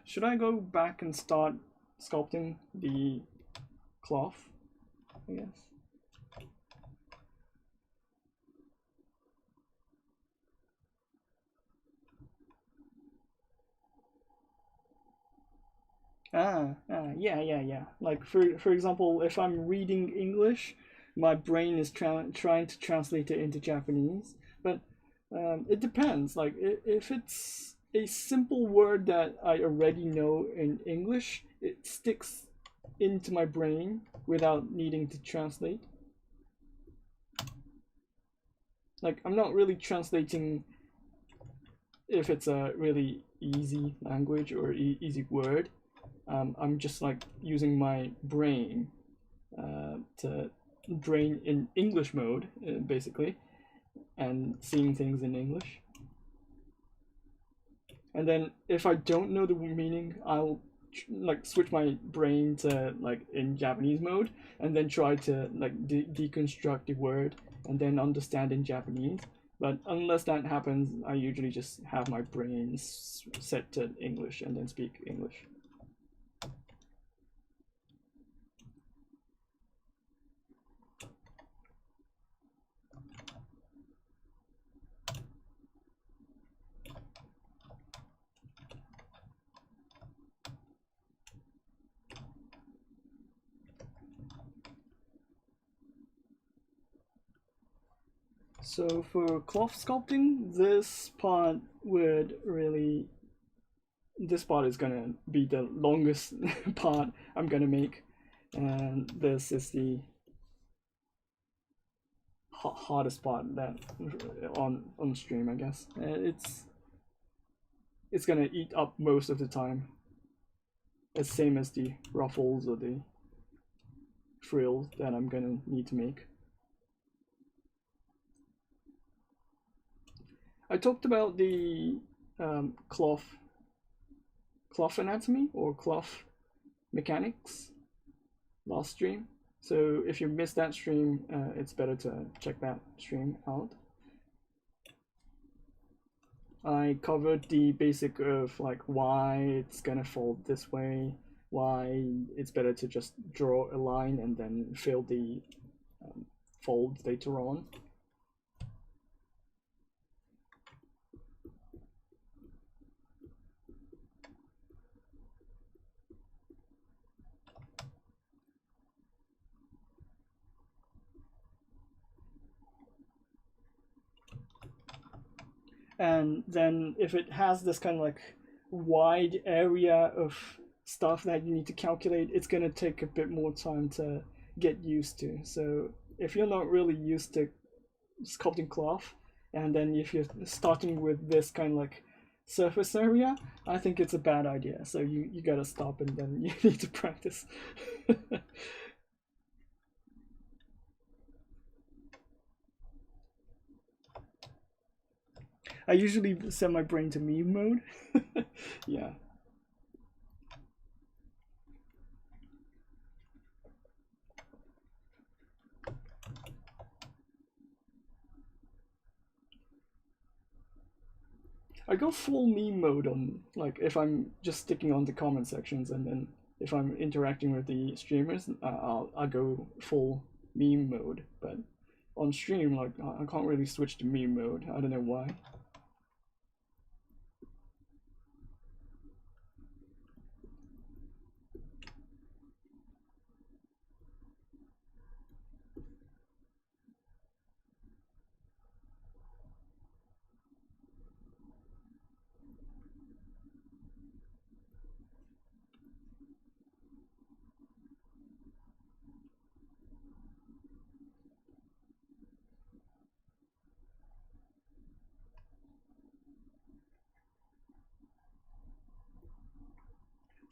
should I go back and start sculpting the cloth, I guess? yeah, like for example, if I'm reading English, my brain is trying to translate it into Japanese. But it depends. Like if it's a simple word that I already know in English, it sticks into my brain without needing to translate. Like I'm not really translating if it's a really easy language or easy word. I'm just like using my brain to brain in English mode, basically, and seeing things in English. And then if I don't know the meaning, I'll like switch my brain to like in Japanese mode, and then try to like deconstruct the word and then understand in Japanese. But unless that happens, I usually just have my brain set to English and then speak English. So for cloth sculpting, this part is gonna be the longest part I'm gonna make, and this is the hardest part that on stream, I guess. It's gonna eat up most of the time. It's same as the ruffles or the frills that I'm gonna need to make. I talked about the cloth anatomy or cloth mechanics last stream. So if you missed that stream, it's better to check that stream out. I covered the basic of like why it's gonna fold this way, why it's better to just draw a line and then fill the fold later on. And then if it has this kind of like wide area of stuff that you need to calculate, it's going to take a bit more time to get used to. So if you're not really used to sculpting cloth, and then if you're starting with this kind of like surface area, I think it's a bad idea. So you gotta stop and then you need to practice. I usually set my brain to meme mode. Yeah. I go full meme mode on, like, if I'm just sticking on the comment sections, and then if I'm interacting with the streamers, I'll go full meme mode. But on stream, like, I can't really switch to meme mode. I don't know why.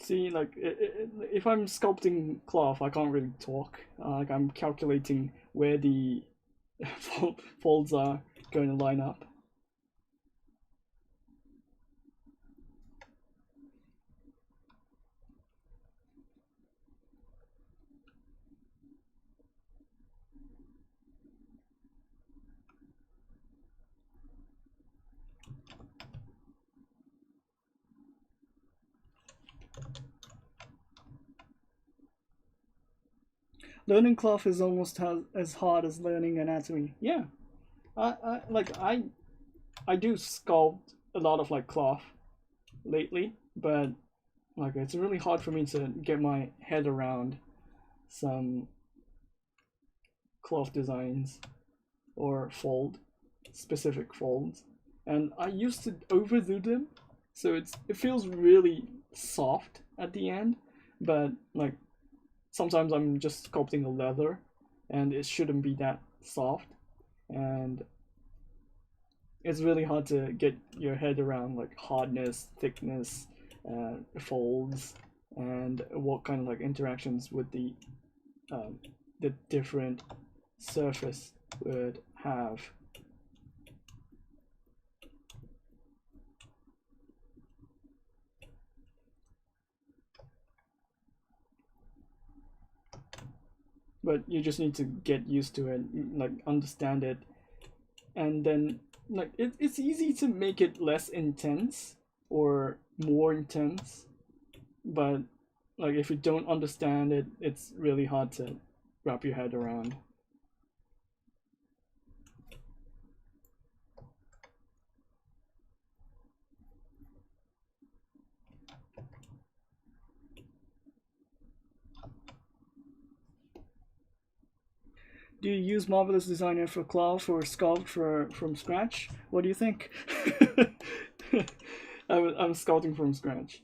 See, like, if I'm sculpting cloth, I can't really talk. Like, I'm calculating where the folds are going to line up. Learning cloth is almost as hard as learning anatomy. Yeah, I do sculpt a lot of like cloth lately, but like it's really hard for me to get my head around some cloth designs or specific folds, and I used to overdo them, so it feels really soft at the end, but like sometimes I'm just sculpting a leather and it shouldn't be that soft, and it's really hard to get your head around like hardness, thickness, folds, and what kind of like interactions with the different surface would have. But you just need to get used to it, like understand it, and then like it's easy to make it less intense or more intense, but like if you don't understand it, it's really hard to wrap your head around. Do you use Marvelous Designer for cloth or sculpt from scratch? What do you think? I'm sculpting from scratch.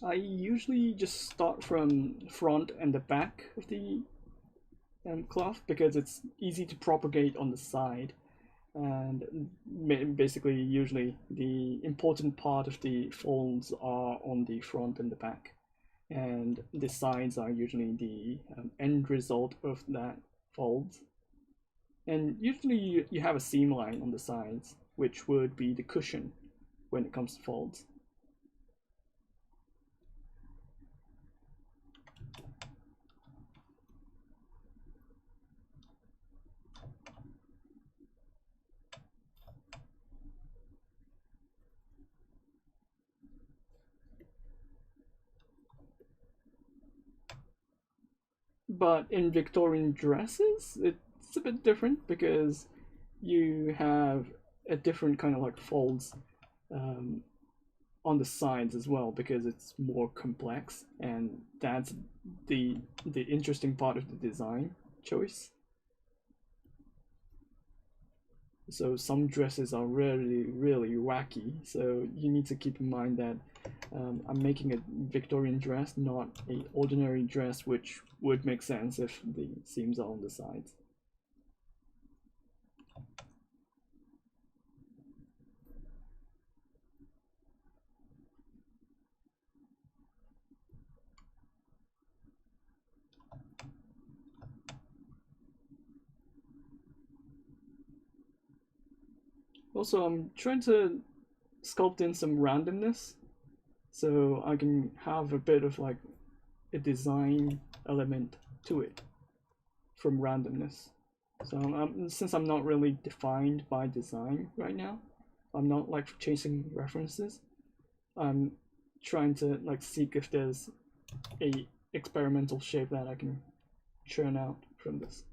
I usually just start from front and the back of the cloth because it's easy to propagate on the side, and basically usually the important part of the folds are on the front and the back, and the sides are usually the end result of that fold. And usually you have a seam line on the sides, which would be the cushion when it comes to folds. But in Victorian dresses, it's a bit different because you have a different kind of like folds um, on the sides as well, because it's more complex, and that's the interesting part of the design choice. So some dresses are really wacky, so you need to keep in mind that I'm making a Victorian dress, not a ordinary dress, which would make sense if the seams are on the sides. Also, I'm trying to sculpt in some randomness, so I can have a bit of like a design element to it from randomness. So since I'm not really defined by design right now, I'm not like chasing references. I'm trying to like seek if there's a experimental shape that I can churn out from this.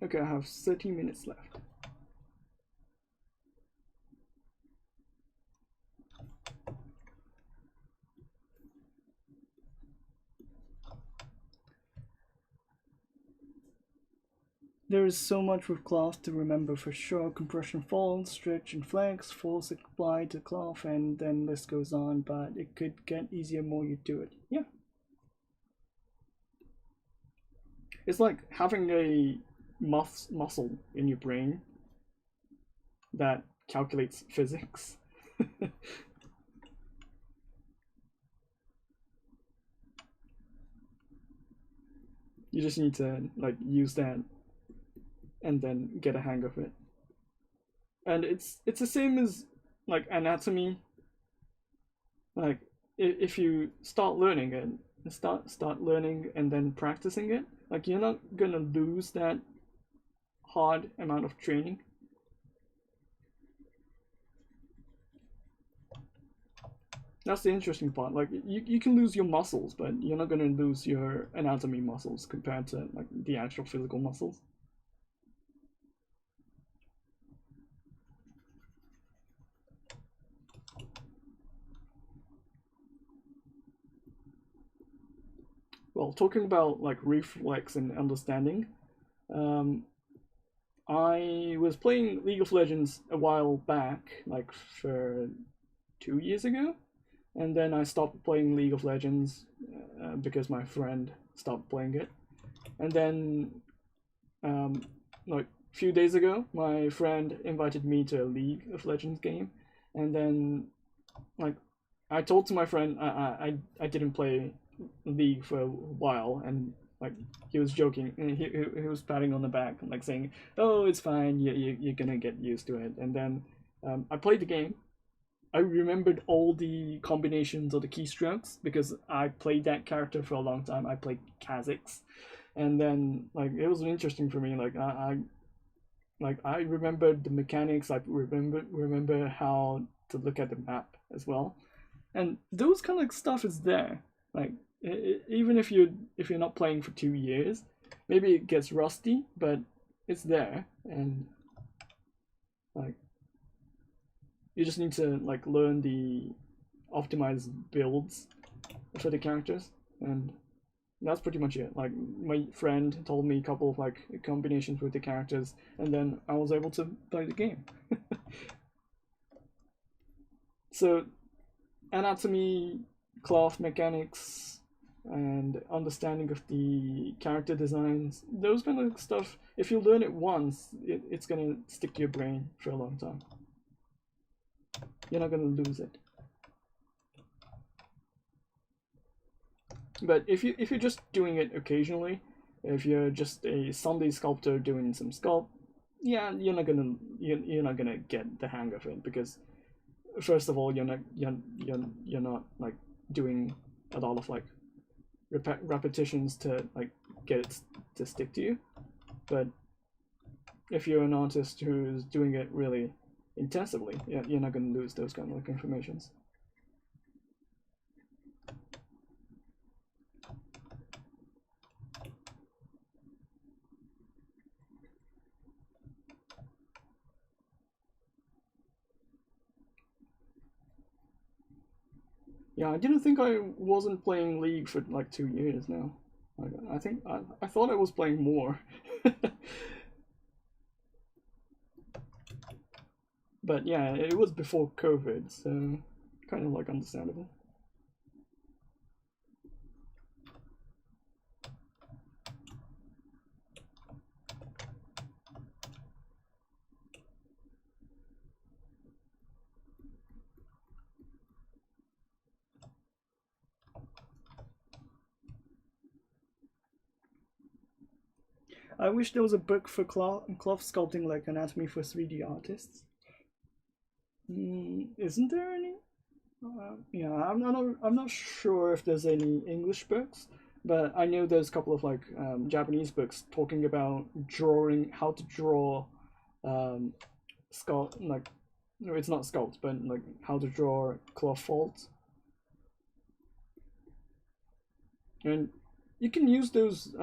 Okay, I have 30 minutes left. There is so much with cloth to remember for sure. Compression folds, stretch and flex, force applied to cloth, and then list goes on, but it could get easier more you do it. Yeah. It's like having a muscle in your brain that calculates physics. You just need to like use that and then get a hang of it. And it's the same as like anatomy. Like if you start learning it, start learning and then practicing it, like you're not gonna lose that hard amount of training. That's the interesting part. Like you can lose your muscles, but you're not gonna lose your anatomy muscles compared to like the actual physical muscles. Well, talking about like reflex and understanding, I was playing League of Legends a while back, like for 2 years ago, and then I stopped playing League of Legends because my friend stopped playing it, and then like a few days ago, my friend invited me to a League of Legends game, and then like I told to my friend I didn't play League for a while, and like he was joking, and he was patting on the back, like saying, "Oh, it's fine. You're gonna get used to it." And then I played the game. I remembered all the combinations of the keystrokes because I played that character for a long time. I played Kha'Zix, and then like it was interesting for me. I remembered the mechanics. I remember how to look at the map as well, and those kind of stuff is there. Like even if you're not playing for 2 years, maybe it gets rusty, but it's there, and like you just need to like learn the optimized builds for the characters, and that's pretty much it. Like my friend told me a couple of like combinations with the characters, and then I was able to play the game. So anatomy, cloth mechanics, and understanding of the character designs, those kind of stuff, if you learn it once, it's gonna stick to your brain for a long time. You're not gonna lose it. But if you're just doing it occasionally, if you're just a Sunday sculptor doing some sculpt, yeah, you're not gonna get the hang of it, because first of all, you're not like doing a lot of like repetitions to like get it to stick to you. But if you're an artist who's doing it really intensively, you're not going to lose those kind of like informations. Yeah, I didn't think I wasn't playing League for like 2 years now. Like, I think I thought I was playing more. But yeah, it was before COVID, so kind of like understandable. I wish there was a book for cloth sculpting, like Anatomy for 3D artists. Isn't there any? Yeah, I'm not sure if there's any English books, but I know there's a couple of like Japanese books talking about drawing, how to draw, sculpt, like no, it's not sculpt, but like how to draw cloth folds, and you can use those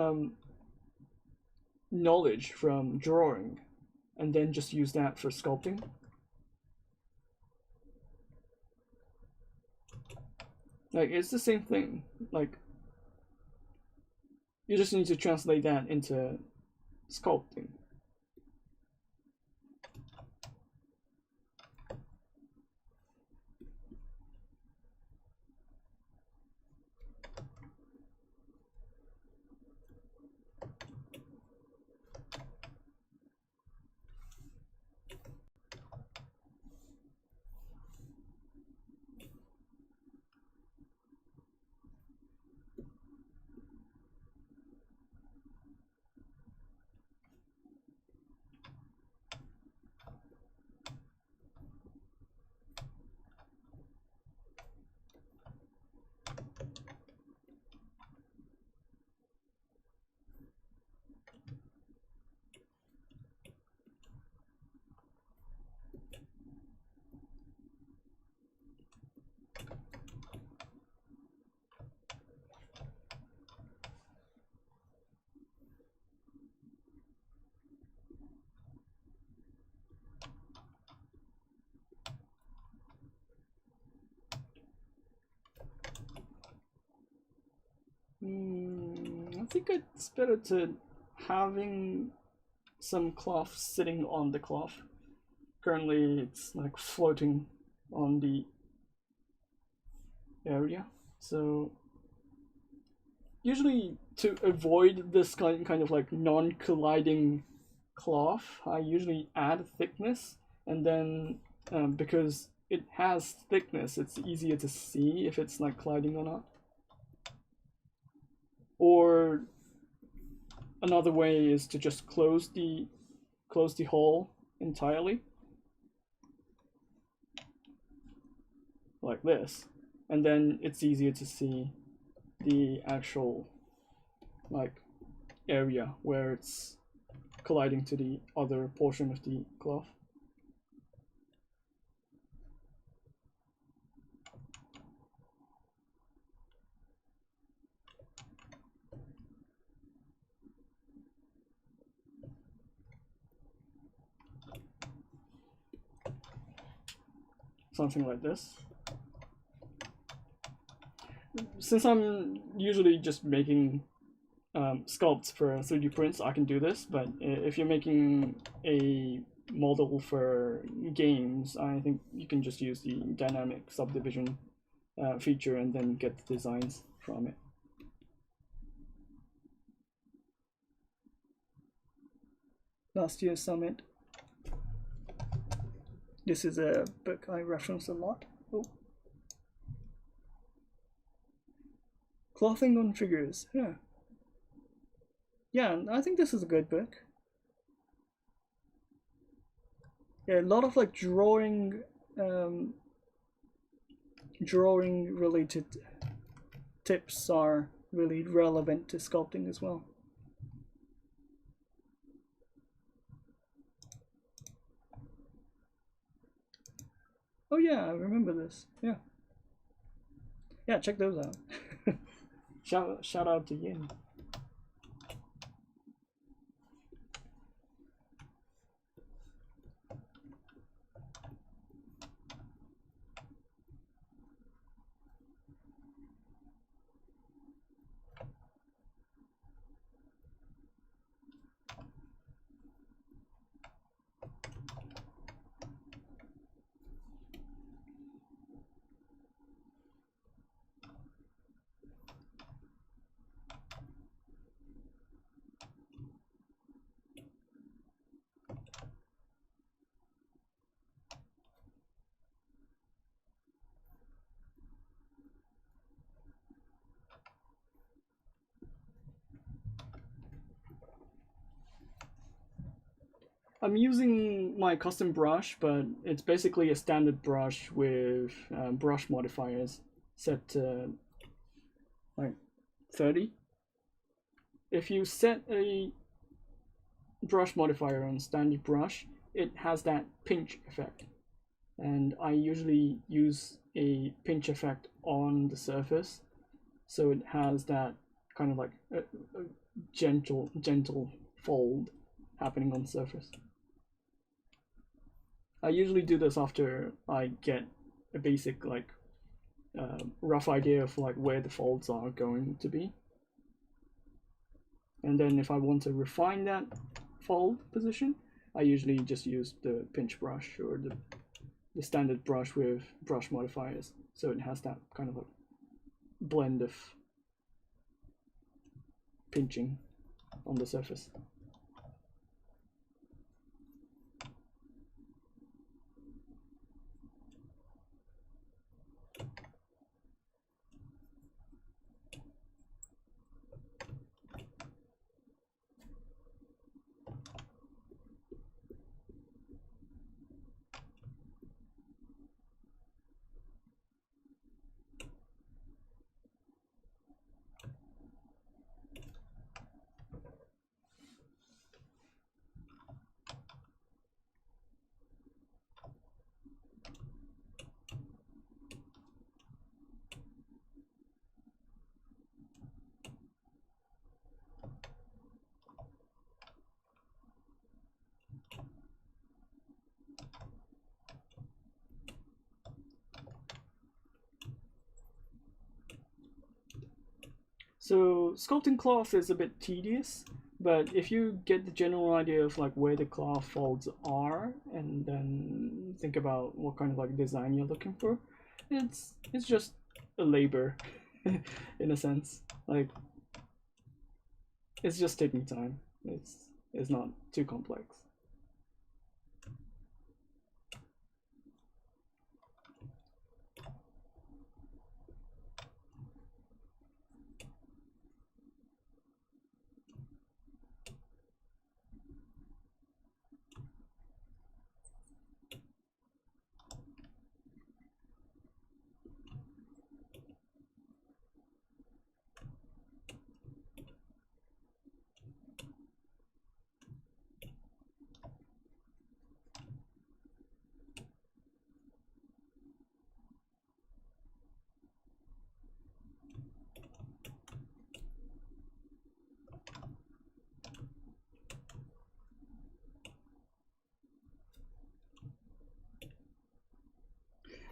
knowledge from drawing, and then just use that for sculpting. Like it's the same thing. Like you just need to translate that into sculpting. think it's better to having some cloth sitting on the cloth. Currently it's like floating on the area, so usually to avoid this kind of like non-colliding cloth, I usually add thickness, and then because it has thickness, it's easier to see if it's like colliding or not. Or another way is to just close the hole entirely, like this, and then it's easier to see the actual like area where it's colliding to the other portion of the cloth. Something like this. Since I'm usually just making sculpts for 3D prints, I can do this, but if you're making a model for games, I think you can just use the dynamic subdivision feature and then get the designs from it. Last year's summit. This is a book I reference a lot. Oh. Clothing on figures. Yeah, I think this is a good book. Yeah, a lot of like drawing related tips are really relevant to sculpting as well. Oh yeah, I remember this. Yeah, check those out. shout out to Yin. I'm using my custom brush, but it's basically a standard brush with brush modifiers set to like 30. If you set a brush modifier on standard brush, it has that pinch effect, and I usually use a pinch effect on the surface, so it has that kind of like a gentle fold happening on the surface. I usually do this after I get a basic like rough idea of like where the folds are going to be, and then if I want to refine that fold position, I usually just use the pinch brush or the standard brush with brush modifiers, so it has that kind of a blend of pinching on the surface. So sculpting cloth is a bit tedious, but if you get the general idea of like where the cloth folds are, and then think about what kind of like design you're looking for, it's just a labor in a sense. Like it's just taking time. It's not too complex.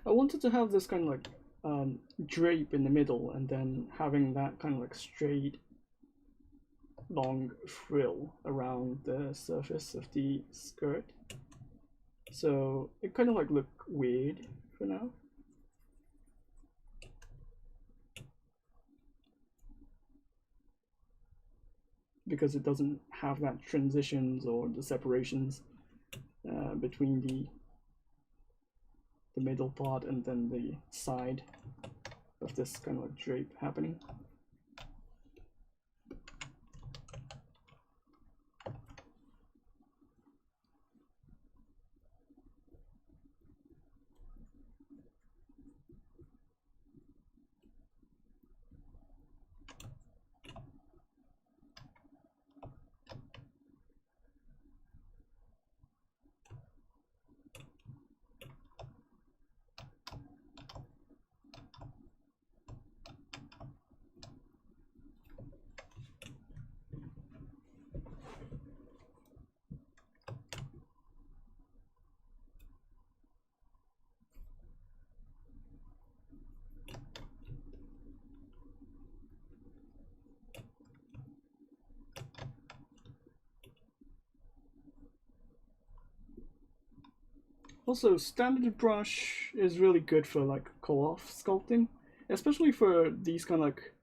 I wanted to have this kind of like drape in the middle, and then having that kind of like straight long frill around the surface of the skirt. So it kind of like look weird for now. Because it doesn't have that transitions or the separations between the middle part and then the side of this kind of like drape happening. Also, standard brush is really good for like cloth sculpting, especially for these kind of like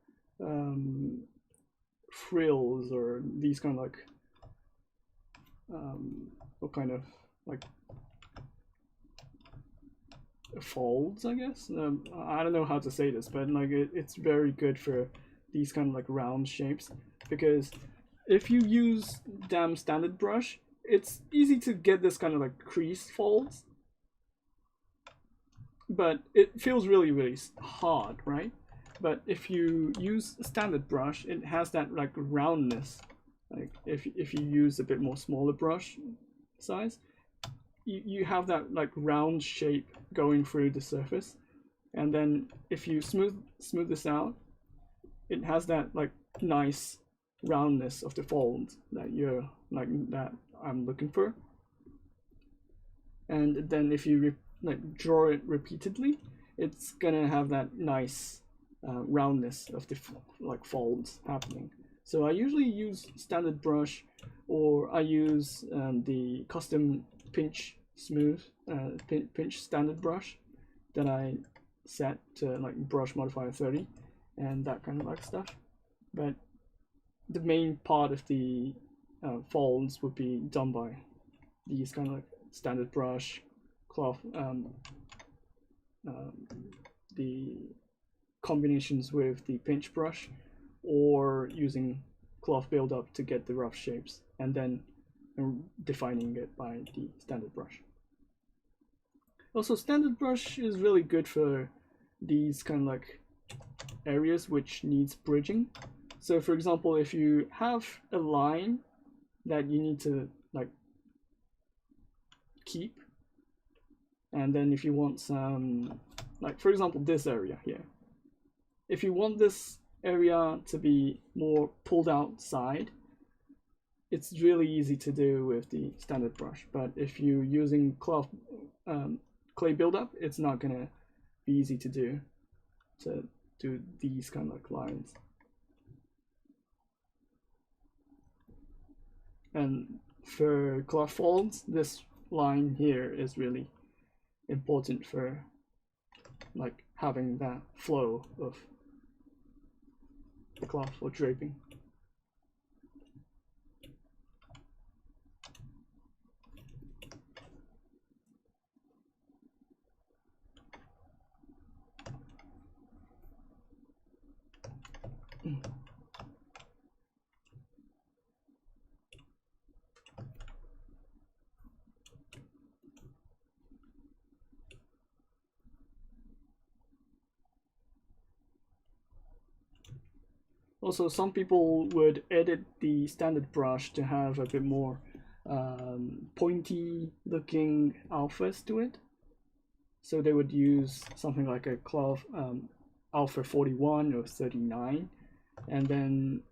frills or these kind of like what kind of like folds, I guess. I don't know how to say this, but like it's very good for these kind of like round shapes, because if you use damn standard brush, it's easy to get this kind of like crease folds, but it feels really, really hard, right? But if you use standard brush, it has that like roundness. Like if you use a bit more smaller brush size, you have that like round shape going through the surface, and then if you smooth this out, it has that like nice roundness of the fold that you're like that I'm looking for. And then if you like draw it repeatedly, it's gonna have that nice roundness of the like folds happening. So I usually use standard brush, or I use the custom pinch smooth pinch standard brush that I set to like brush modifier 30 and that kind of like stuff. But the main part of the folds would be done by these kind of like standard brush, cloth, the combinations with the pinch brush, or using cloth buildup to get the rough shapes, and then defining it by the standard brush. Also, standard brush is really good for these kind of like areas which needs bridging. So for example, if you have a line that you need to like keep, and then if you want some, like for example this area here, if you want this area to be more pulled outside, it's really easy to do with the standard brush. But if you're using cloth clay buildup, it's not gonna be easy to do these kind of like lines. And for cloth folds, this line here is really important for like having that flow of the cloth or draping. Also, some people would edit the standard brush to have a bit more pointy looking alphas to it. So they would use something like a cloth alpha 41 or 39, and then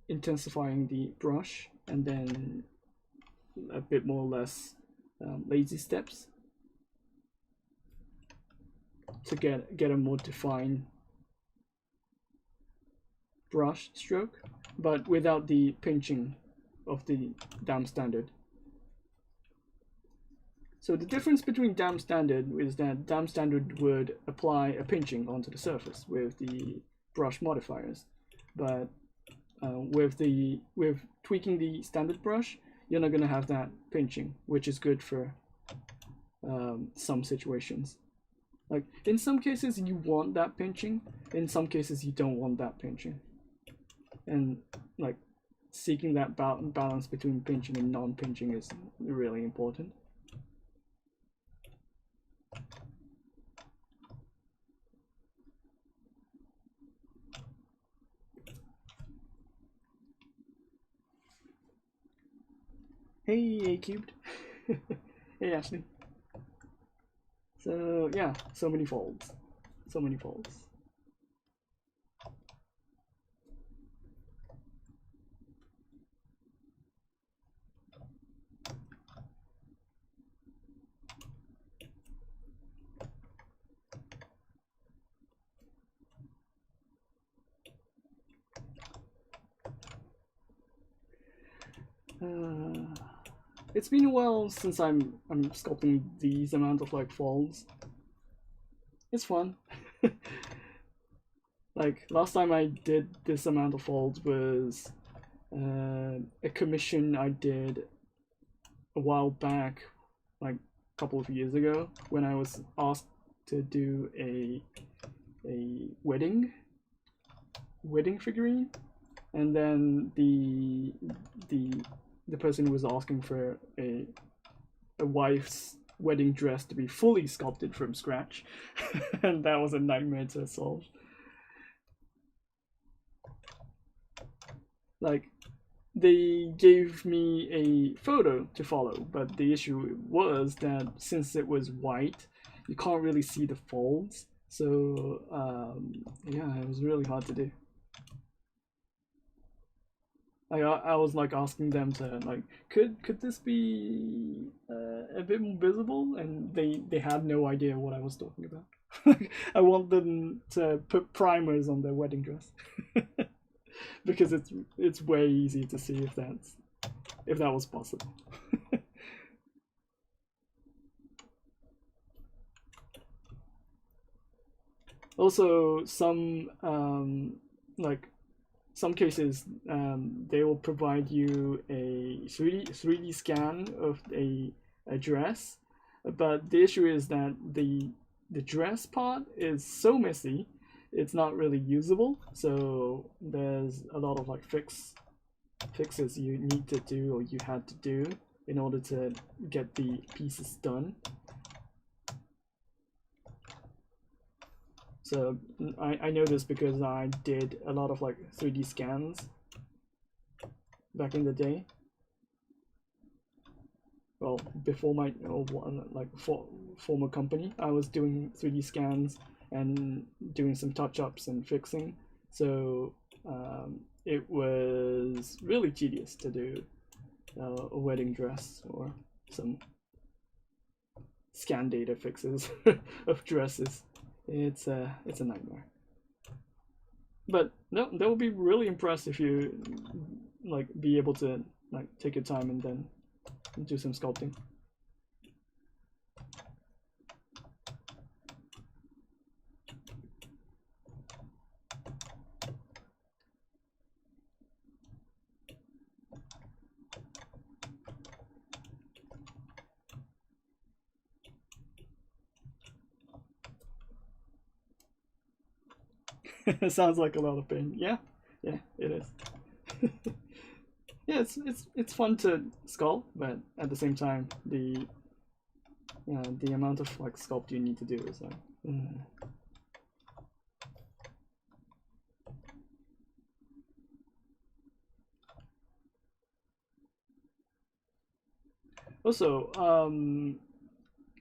intensifying the brush, and then a bit more or less lazy steps to get a more defined brush stroke, but without the pinching of the dam standard. So the difference between dam standard is that dam standard would apply a pinching onto the surface with the brush modifiers, but with tweaking the standard brush, you're not going to have that pinching, which is good for some situations. Like in some cases you want that pinching, in some cases you don't want that pinching. And like seeking that balance between pinching and non-pinching is really important. Hey, A cubed. Hey, Ashley. So yeah, so many folds, so many folds. It's been a while since I'm sculpting these amount of like folds. It's fun. Like last time I did this amount of folds was a commission I did a while back, like a couple of years ago, when I was asked to do a wedding figurine, and then the person who was asking for a wife's wedding dress to be fully sculpted from scratch, and that was a nightmare to solve. Like they gave me a photo to follow, but the issue was that since it was white, you can't really see the folds. So yeah, it was really hard to do. I was like asking them to like, could this be a bit more visible, and they had no idea what I was talking about. I want them to put primers on their wedding dress because it's way easier to see if that was possible. Also, some some cases they will provide you a 3D scan of a dress, but the issue is that the dress part is so messy, it's not really usable. So there's a lot of like fixes you need to do, or you had to do, in order to get the pieces done. So I know this because I did a lot of like 3D scans back in the day. Well, before my former company, I was doing 3D scans and doing some touch-ups and fixing. So it was really tedious to do a wedding dress or some scan data fixes of dresses. It's a nightmare. But no, that would be really impressed if you like be able to like take your time and then do some sculpting. It sounds like a lot of pain. Yeah, yeah, it is. Yeah, it's fun to sculpt, but at the same time, the amount of like sculpt you need to do is like. Also,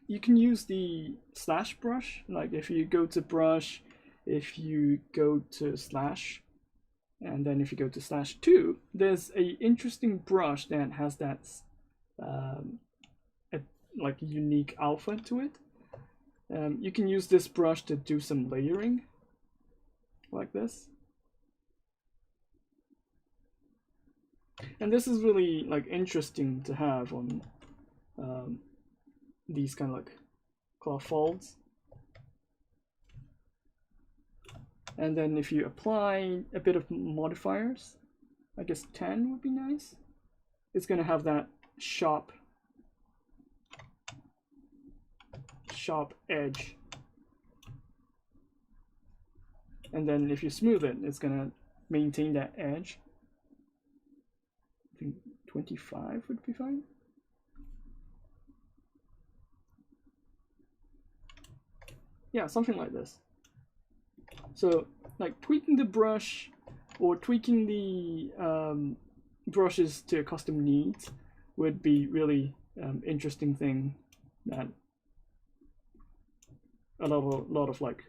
you can use the slash brush. Like if you go to brush, if you go to slash, and then if you go to /2, there's a interesting brush that has that like unique alpha to it. You can use this brush to do some layering, like this. And this is really like interesting to have on these kind of like cloth folds. And then if you apply a bit of modifiers, I guess 10 would be nice. It's going to have that sharp edge. And then if you smooth it, it's going to maintain that edge. I think 25 would be fine. Yeah, something like this. So like tweaking the brush or tweaking the brushes to your custom needs would be really interesting thing that a lot of like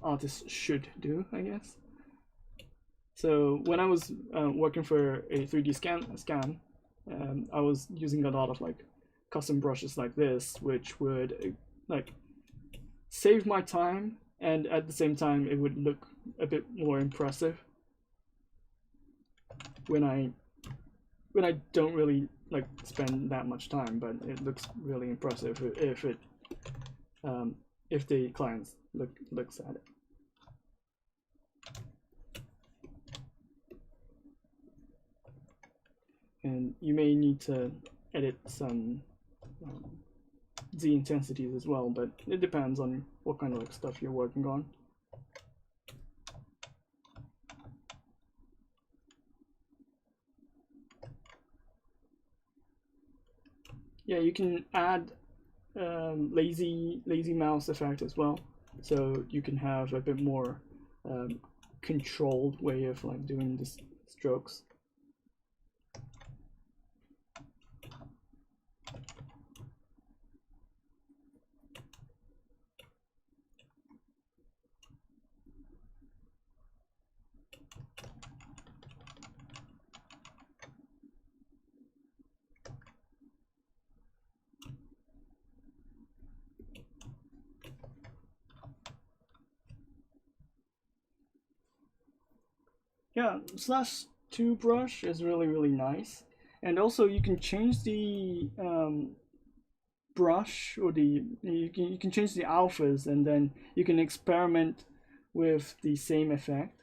artists should do, I guess. So when I was working for a 3D scan, I was using a lot of like custom brushes like this, which would like save my time, and at the same time it would look a bit more impressive when I don't really like spend that much time, but it looks really impressive if the client looks at it. And you may need to edit some Z intensities as well, but it depends on what kind of like stuff you're working on. Yeah, you can add lazy mouse effect as well, so you can have a bit more controlled way of like doing the strokes. Yeah, /2 brush is really nice, and also you can change the brush, or you can change the alphas, and then you can experiment with the same effect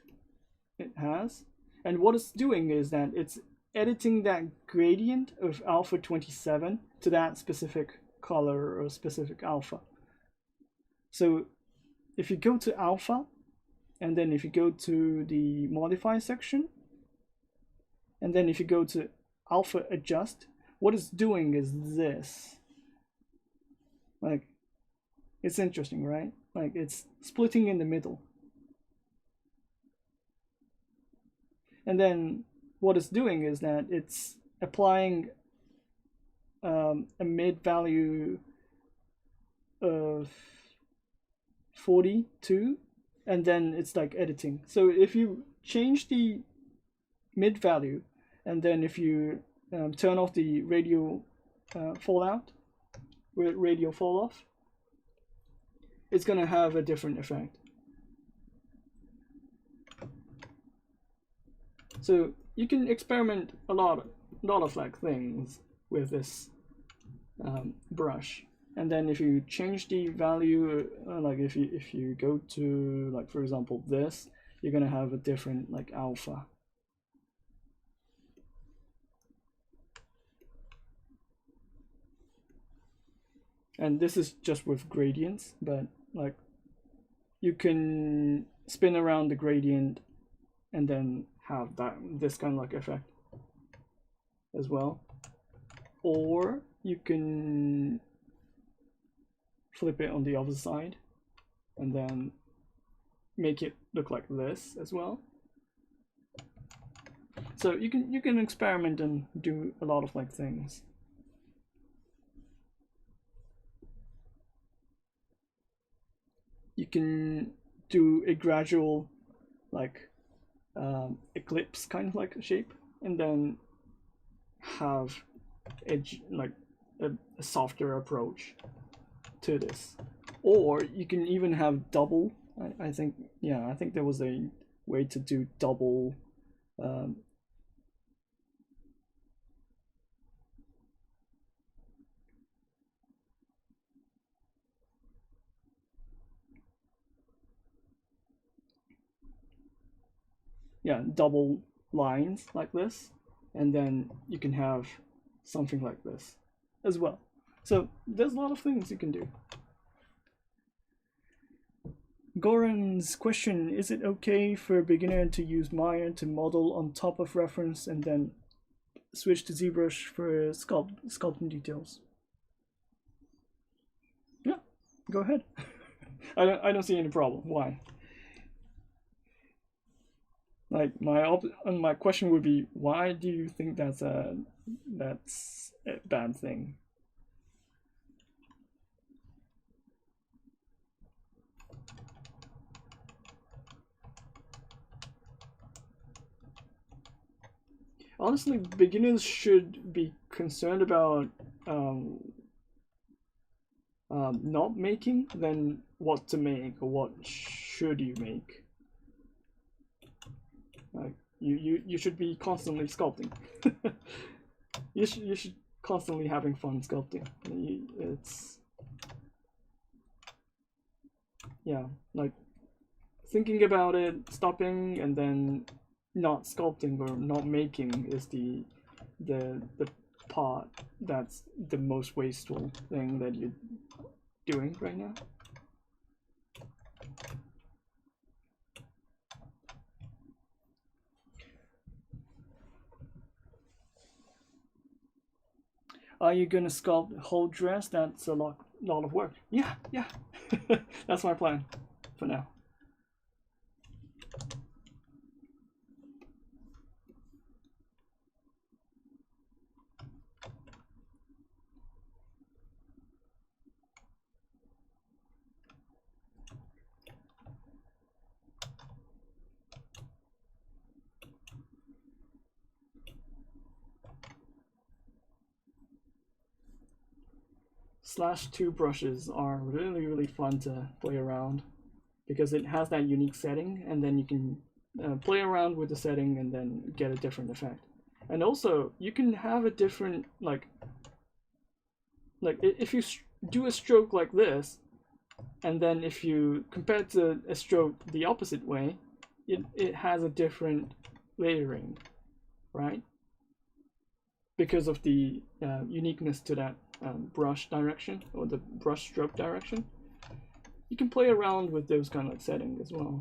it has. And what it's doing is that it's editing that gradient of alpha 27 to that specific color or specific alpha. So if you go to alpha, and then if you go to the modify section, and then if you go to alpha adjust, what it's doing is this. Like, it's interesting, right? Like, it's splitting in the middle. And then what it's doing is that it's applying a mid value of 42, and then it's like editing. So if you change the mid value, and then if you turn off the radial fallout, radial fall off, it's going to have a different effect. So you can experiment a lot of like things with this brush. And then if you change the value, like if you go to, like, for example, this, you're gonna have a different like alpha. And this is just with gradients, but like you can spin around the gradient and then have this kind of like effect as well. Or you can flip it on the other side and then make it look like this as well. So you can experiment and do a lot of like things. You can do a gradual like eclipse kind of like shape, and then have like a softer approach to this. Or you can even have double. I think, yeah, I think there was a way to do double double lines like this, and then you can have something like this as well. So there's a lot of things you can do. Goran's question: is it okay for a beginner to use Maya to model on top of reference and then switch to ZBrush for sculpting details? Yeah, go ahead. I don't see any problem. Why? Like my question would be, why do you think that's a bad thing? Honestly, beginners should be concerned about not making than what to make or what should you make. Like you should be constantly sculpting. you should constantly having fun sculpting. It's, yeah, like thinking about it, stopping, and then not sculpting or not making is the part that's the most wasteful thing that you're doing right now. Are you gonna sculpt the whole dress? That's a lot of work. Yeah. That's my plan for now. /2 brushes are really fun to play around because it has that unique setting, and then you can play around with the setting and then get a different effect. And also you can have a different like if you do a stroke like this, and then if you compare it to a stroke the opposite way, it has a different layering, right? Because of the uniqueness to that brush direction or the brush stroke direction. You can play around with those kind of settings as well.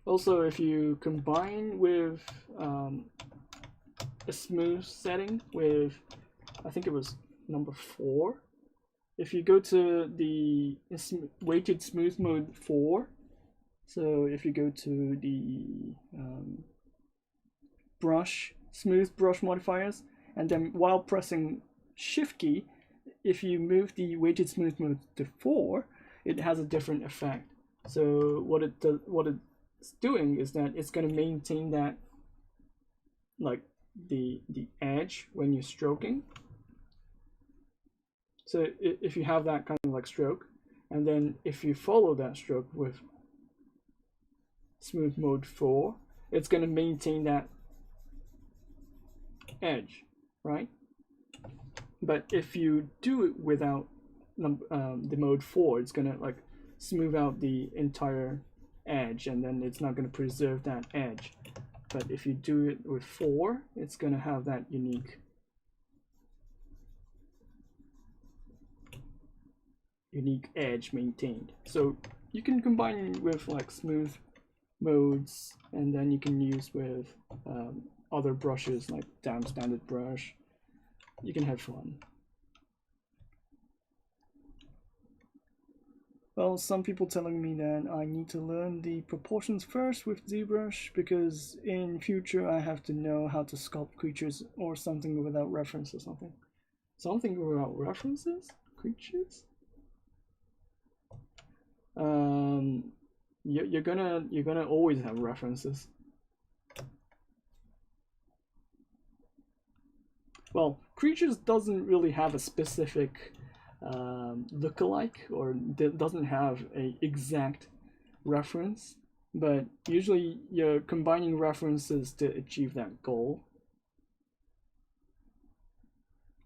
Also, if you combine with a smooth setting with, I think it was number 4, if you go to the weighted smooth mode 4, so if you go to the smooth brush modifiers, and then while pressing shift key, if you move the weighted smooth mode to 4, it has a different effect. So what it's doing is that it's going to maintain that, like the edge when you're stroking, So if you have that kind of like stroke, and then if you follow that stroke with smooth mode 4, it's going to maintain that edge, right? But if you do it without the mode 4, it's going to like smooth out the entire edge, and then it's not going to preserve that edge. But if you do it with 4, it's going to have that unique edge maintained. So you can combine with like smooth modes, and then you can use with other brushes like damp standard brush. You can have fun. Well, some people telling me that I need to learn the proportions first with ZBrush, because in future I have to know how to sculpt creatures or something without reference or something. Something without references? Creatures? You're gonna always have references. Well, creatures doesn't really have a specific look-alike, or doesn't have a exact reference, but usually you're combining references to achieve that goal.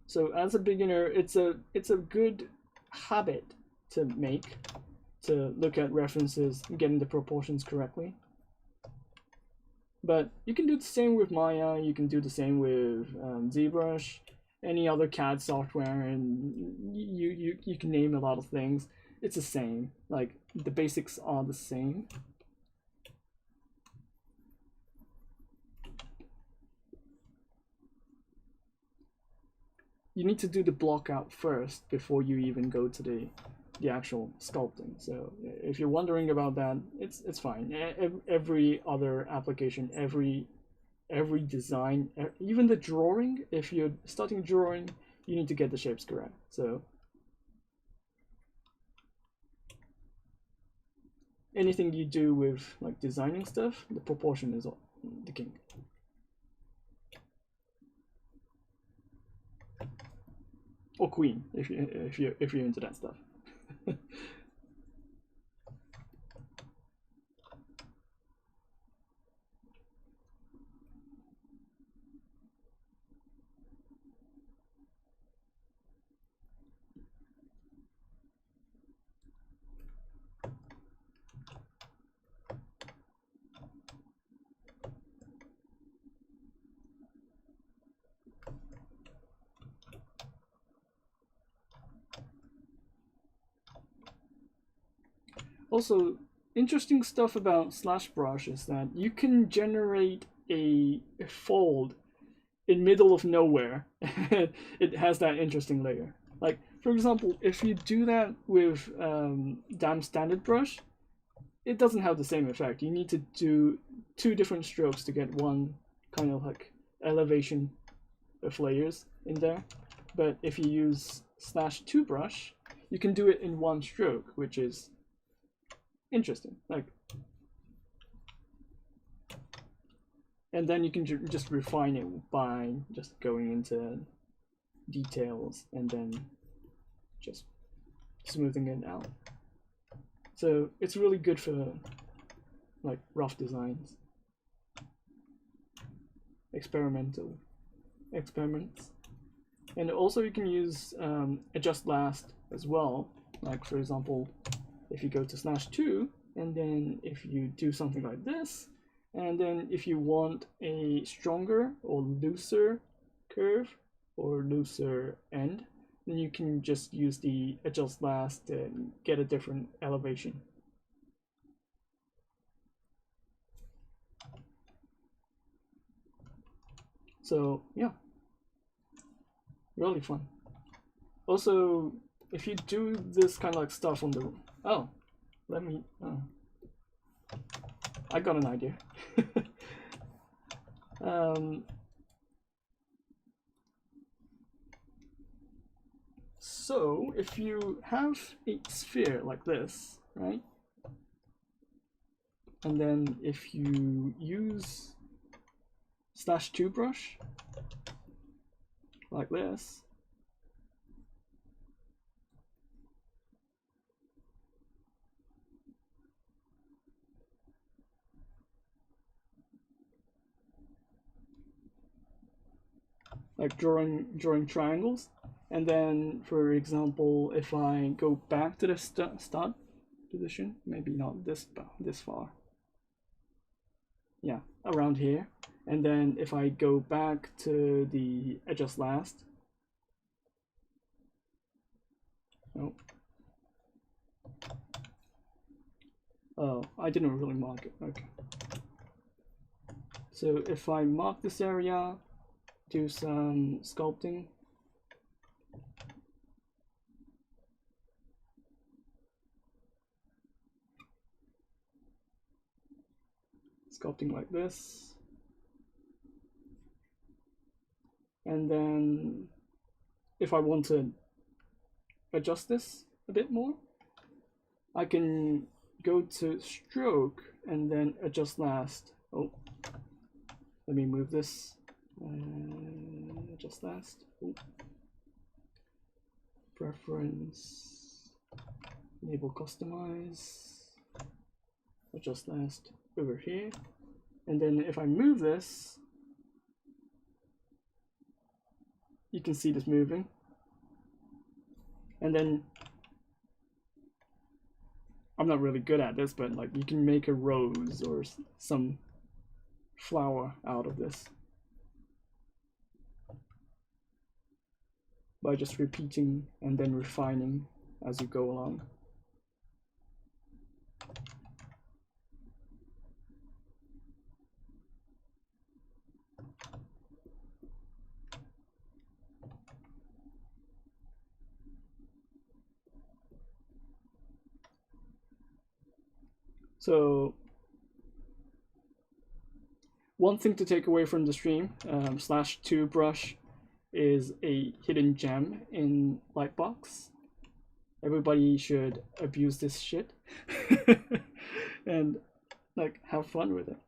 So as a beginner, it's a good habit to make, to look at references, getting the proportions correctly. But you can do the same with Maya, you can do the same with ZBrush, any other CAD software, and you can name a lot of things. It's the same, like the basics are the same. You need to do the block out first before you even go to the actual sculpting. So if you're wondering about that, it's fine. Every other application, every design, even the drawing, if you're starting drawing, you need to get the shapes correct. So anything you do with like designing stuff, the proportion is the king. Or queen, if you're into that stuff. Also, interesting stuff about Slash Brush is that you can generate a fold in middle of nowhere. It has that interesting layer. Like, for example, if you do that with damp standard brush, it doesn't have the same effect. You need to do 2 different strokes to get one kind of like elevation of layers in there. But if you use /2 brush, you can do it in 1 stroke, which is interesting. Like, and then you can just refine it by just going into details and then just smoothing it out. So it's really good for like rough designs, experiments, and also you can use adjust last as well. Like, for example, if you go to /2, and then if you do something like this, and then if you want a stronger or looser curve or looser end, then you can just use the adjust last and get a different elevation. So yeah, really fun. Also, if you do this kind of like stuff on the I got an idea. So if you have a sphere like this, right? And then if you use /2 brush like this, like drawing triangles. And then, for example, if I go back to the start position, maybe not this far, yeah, around here, and then if I go back to the adjust last, oh, I didn't really mark it. Okay, so if I mark this area, do some sculpting. Sculpting like this. And then if I want to adjust this a bit more, I can go to stroke and then adjust last. Oh, let me move this. Adjust last. Oh. Preference. Enable customize. Adjust last over here. And then if I move this, you can see this moving. And then I'm not really good at this, but like you can make a rose or some flower out of this by just repeating and then refining as you go along. So one thing to take away from the stream, /2brush is a hidden gem in Lightbox. Everybody should abuse this shit and like have fun with it.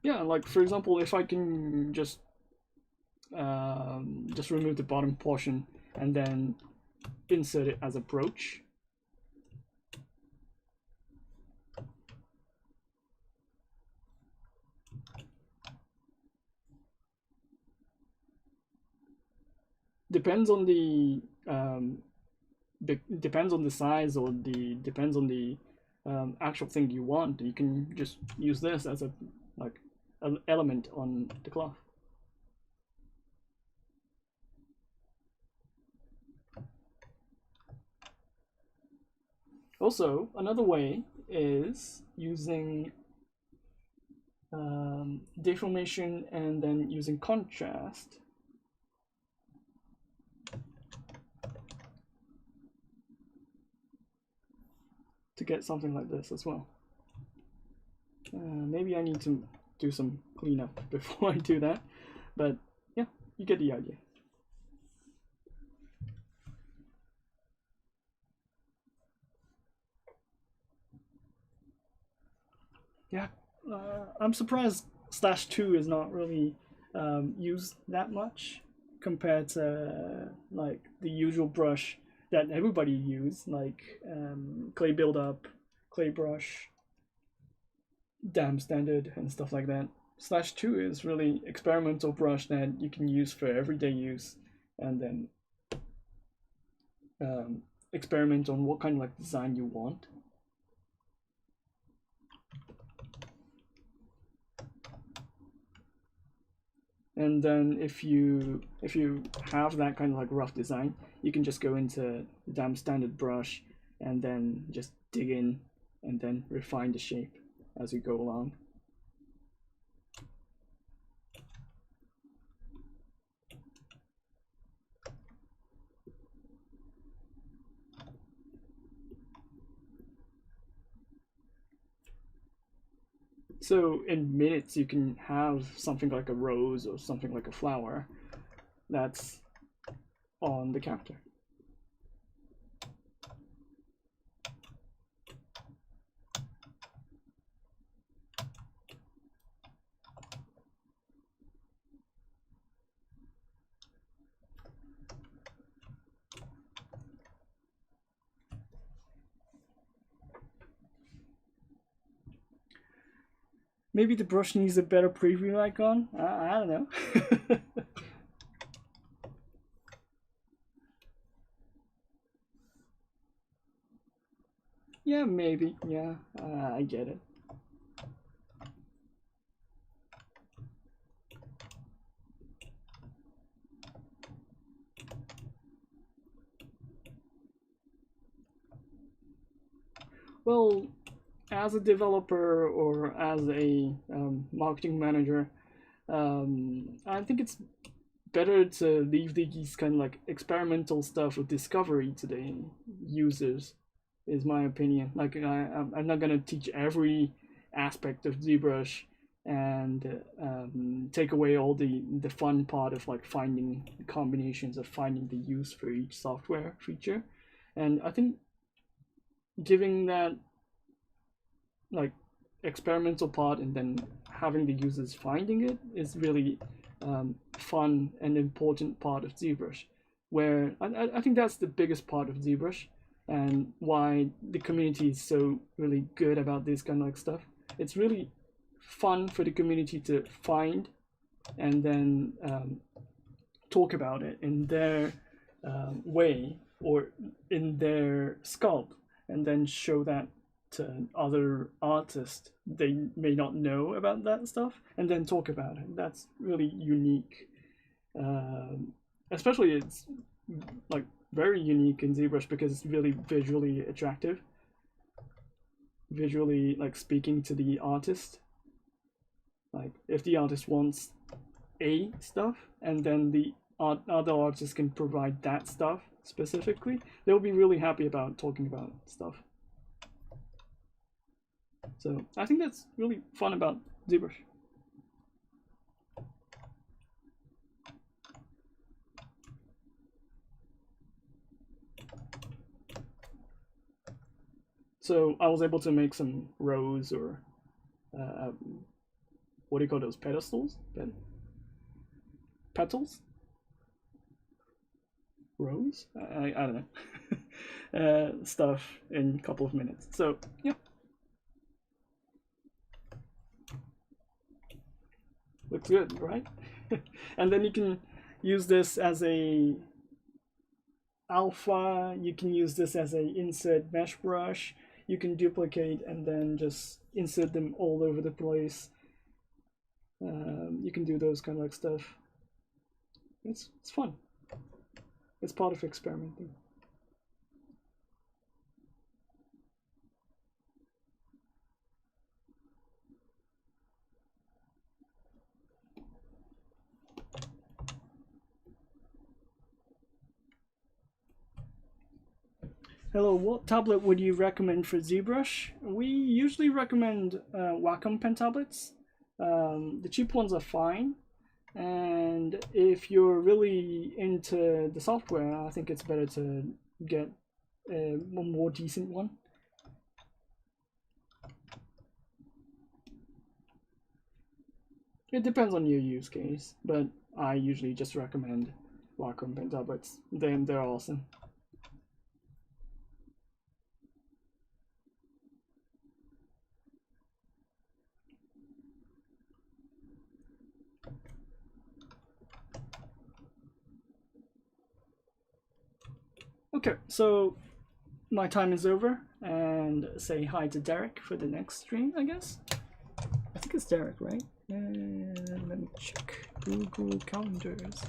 Yeah, like for example, if I can just remove the bottom portion and then insert it as a brooch. Depends on the size, or depends on the actual thing you want. You can just use this as a an element on the cloth. Also, another way is using deformation and then using contrast to get something like this as well. Maybe I need to do some cleanup before I do that, but yeah, you get the idea. Yeah, I'm surprised /2 is not really used that much compared to like the usual brush that everybody use, like clay buildup, clay brush, dam standard, and stuff like that. /2 is really experimental brush that you can use for everyday use, and then experiment on what kind of like design you want. And then if you have that kind of like rough design, you can just go into dam standard brush and then just dig in and then refine the shape as you go along. So in minutes you can have something like a rose or something like a flower that's on the character. Maybe the brush needs a better preview icon. I don't know. Yeah, maybe. Yeah, I get it. Well, as a developer or as a marketing manager, I think it's better to leave these kind of like experimental stuff of discovery to the users, is my opinion. Like I'm not gonna teach every aspect of ZBrush and take away all the fun part of like finding combinations, of finding the use for each software feature. And I think giving that like experimental part and then having the users finding it is really fun and important part of ZBrush, where I think that's the biggest part of ZBrush and why the community is so really good about this kind of like stuff. It's really fun for the community to find and then talk about it in their way or in their sculpt, and then show that to other artists they may not know about that stuff, and then talk about it. That's really unique. Especially it's like very unique in ZBrush because it's really visually attractive, visually like speaking to the artist. Like if the artist wants a stuff and then the other artists can provide that stuff specifically, they'll be really happy about talking about stuff. So I think that's really fun about ZBrush. So I was able to make some rows or what do you call those, pedestals? Petals? Rows? I don't know. Stuff in a couple of minutes. So yeah. Looks good, right? And then you can use this as a alpha, you can use this as a insert mesh brush, you can duplicate and then just insert them all over the place. You can do those kind of like stuff. It's fun. It's part of experimenting. Hello, what tablet would you recommend for ZBrush? We usually recommend Wacom pen tablets. The cheap ones are fine, and if you're really into the software, I think it's better to get a more decent one. It depends on your use case, but I usually just recommend Wacom pen tablets. They're awesome. Okay, so my time is over, and say hi to Derek for the next stream, I guess. I think it's Derek, right? Let me check Google Calendars.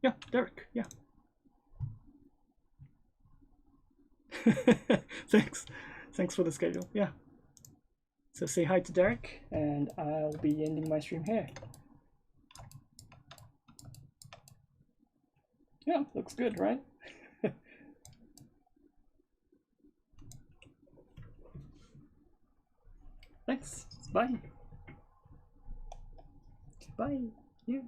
Yeah, Derek, yeah. Thanks for the schedule, yeah. So say hi to Derek, and I'll be ending my stream here. Yeah, looks good, right? Thanks. Bye. Bye. Yeah.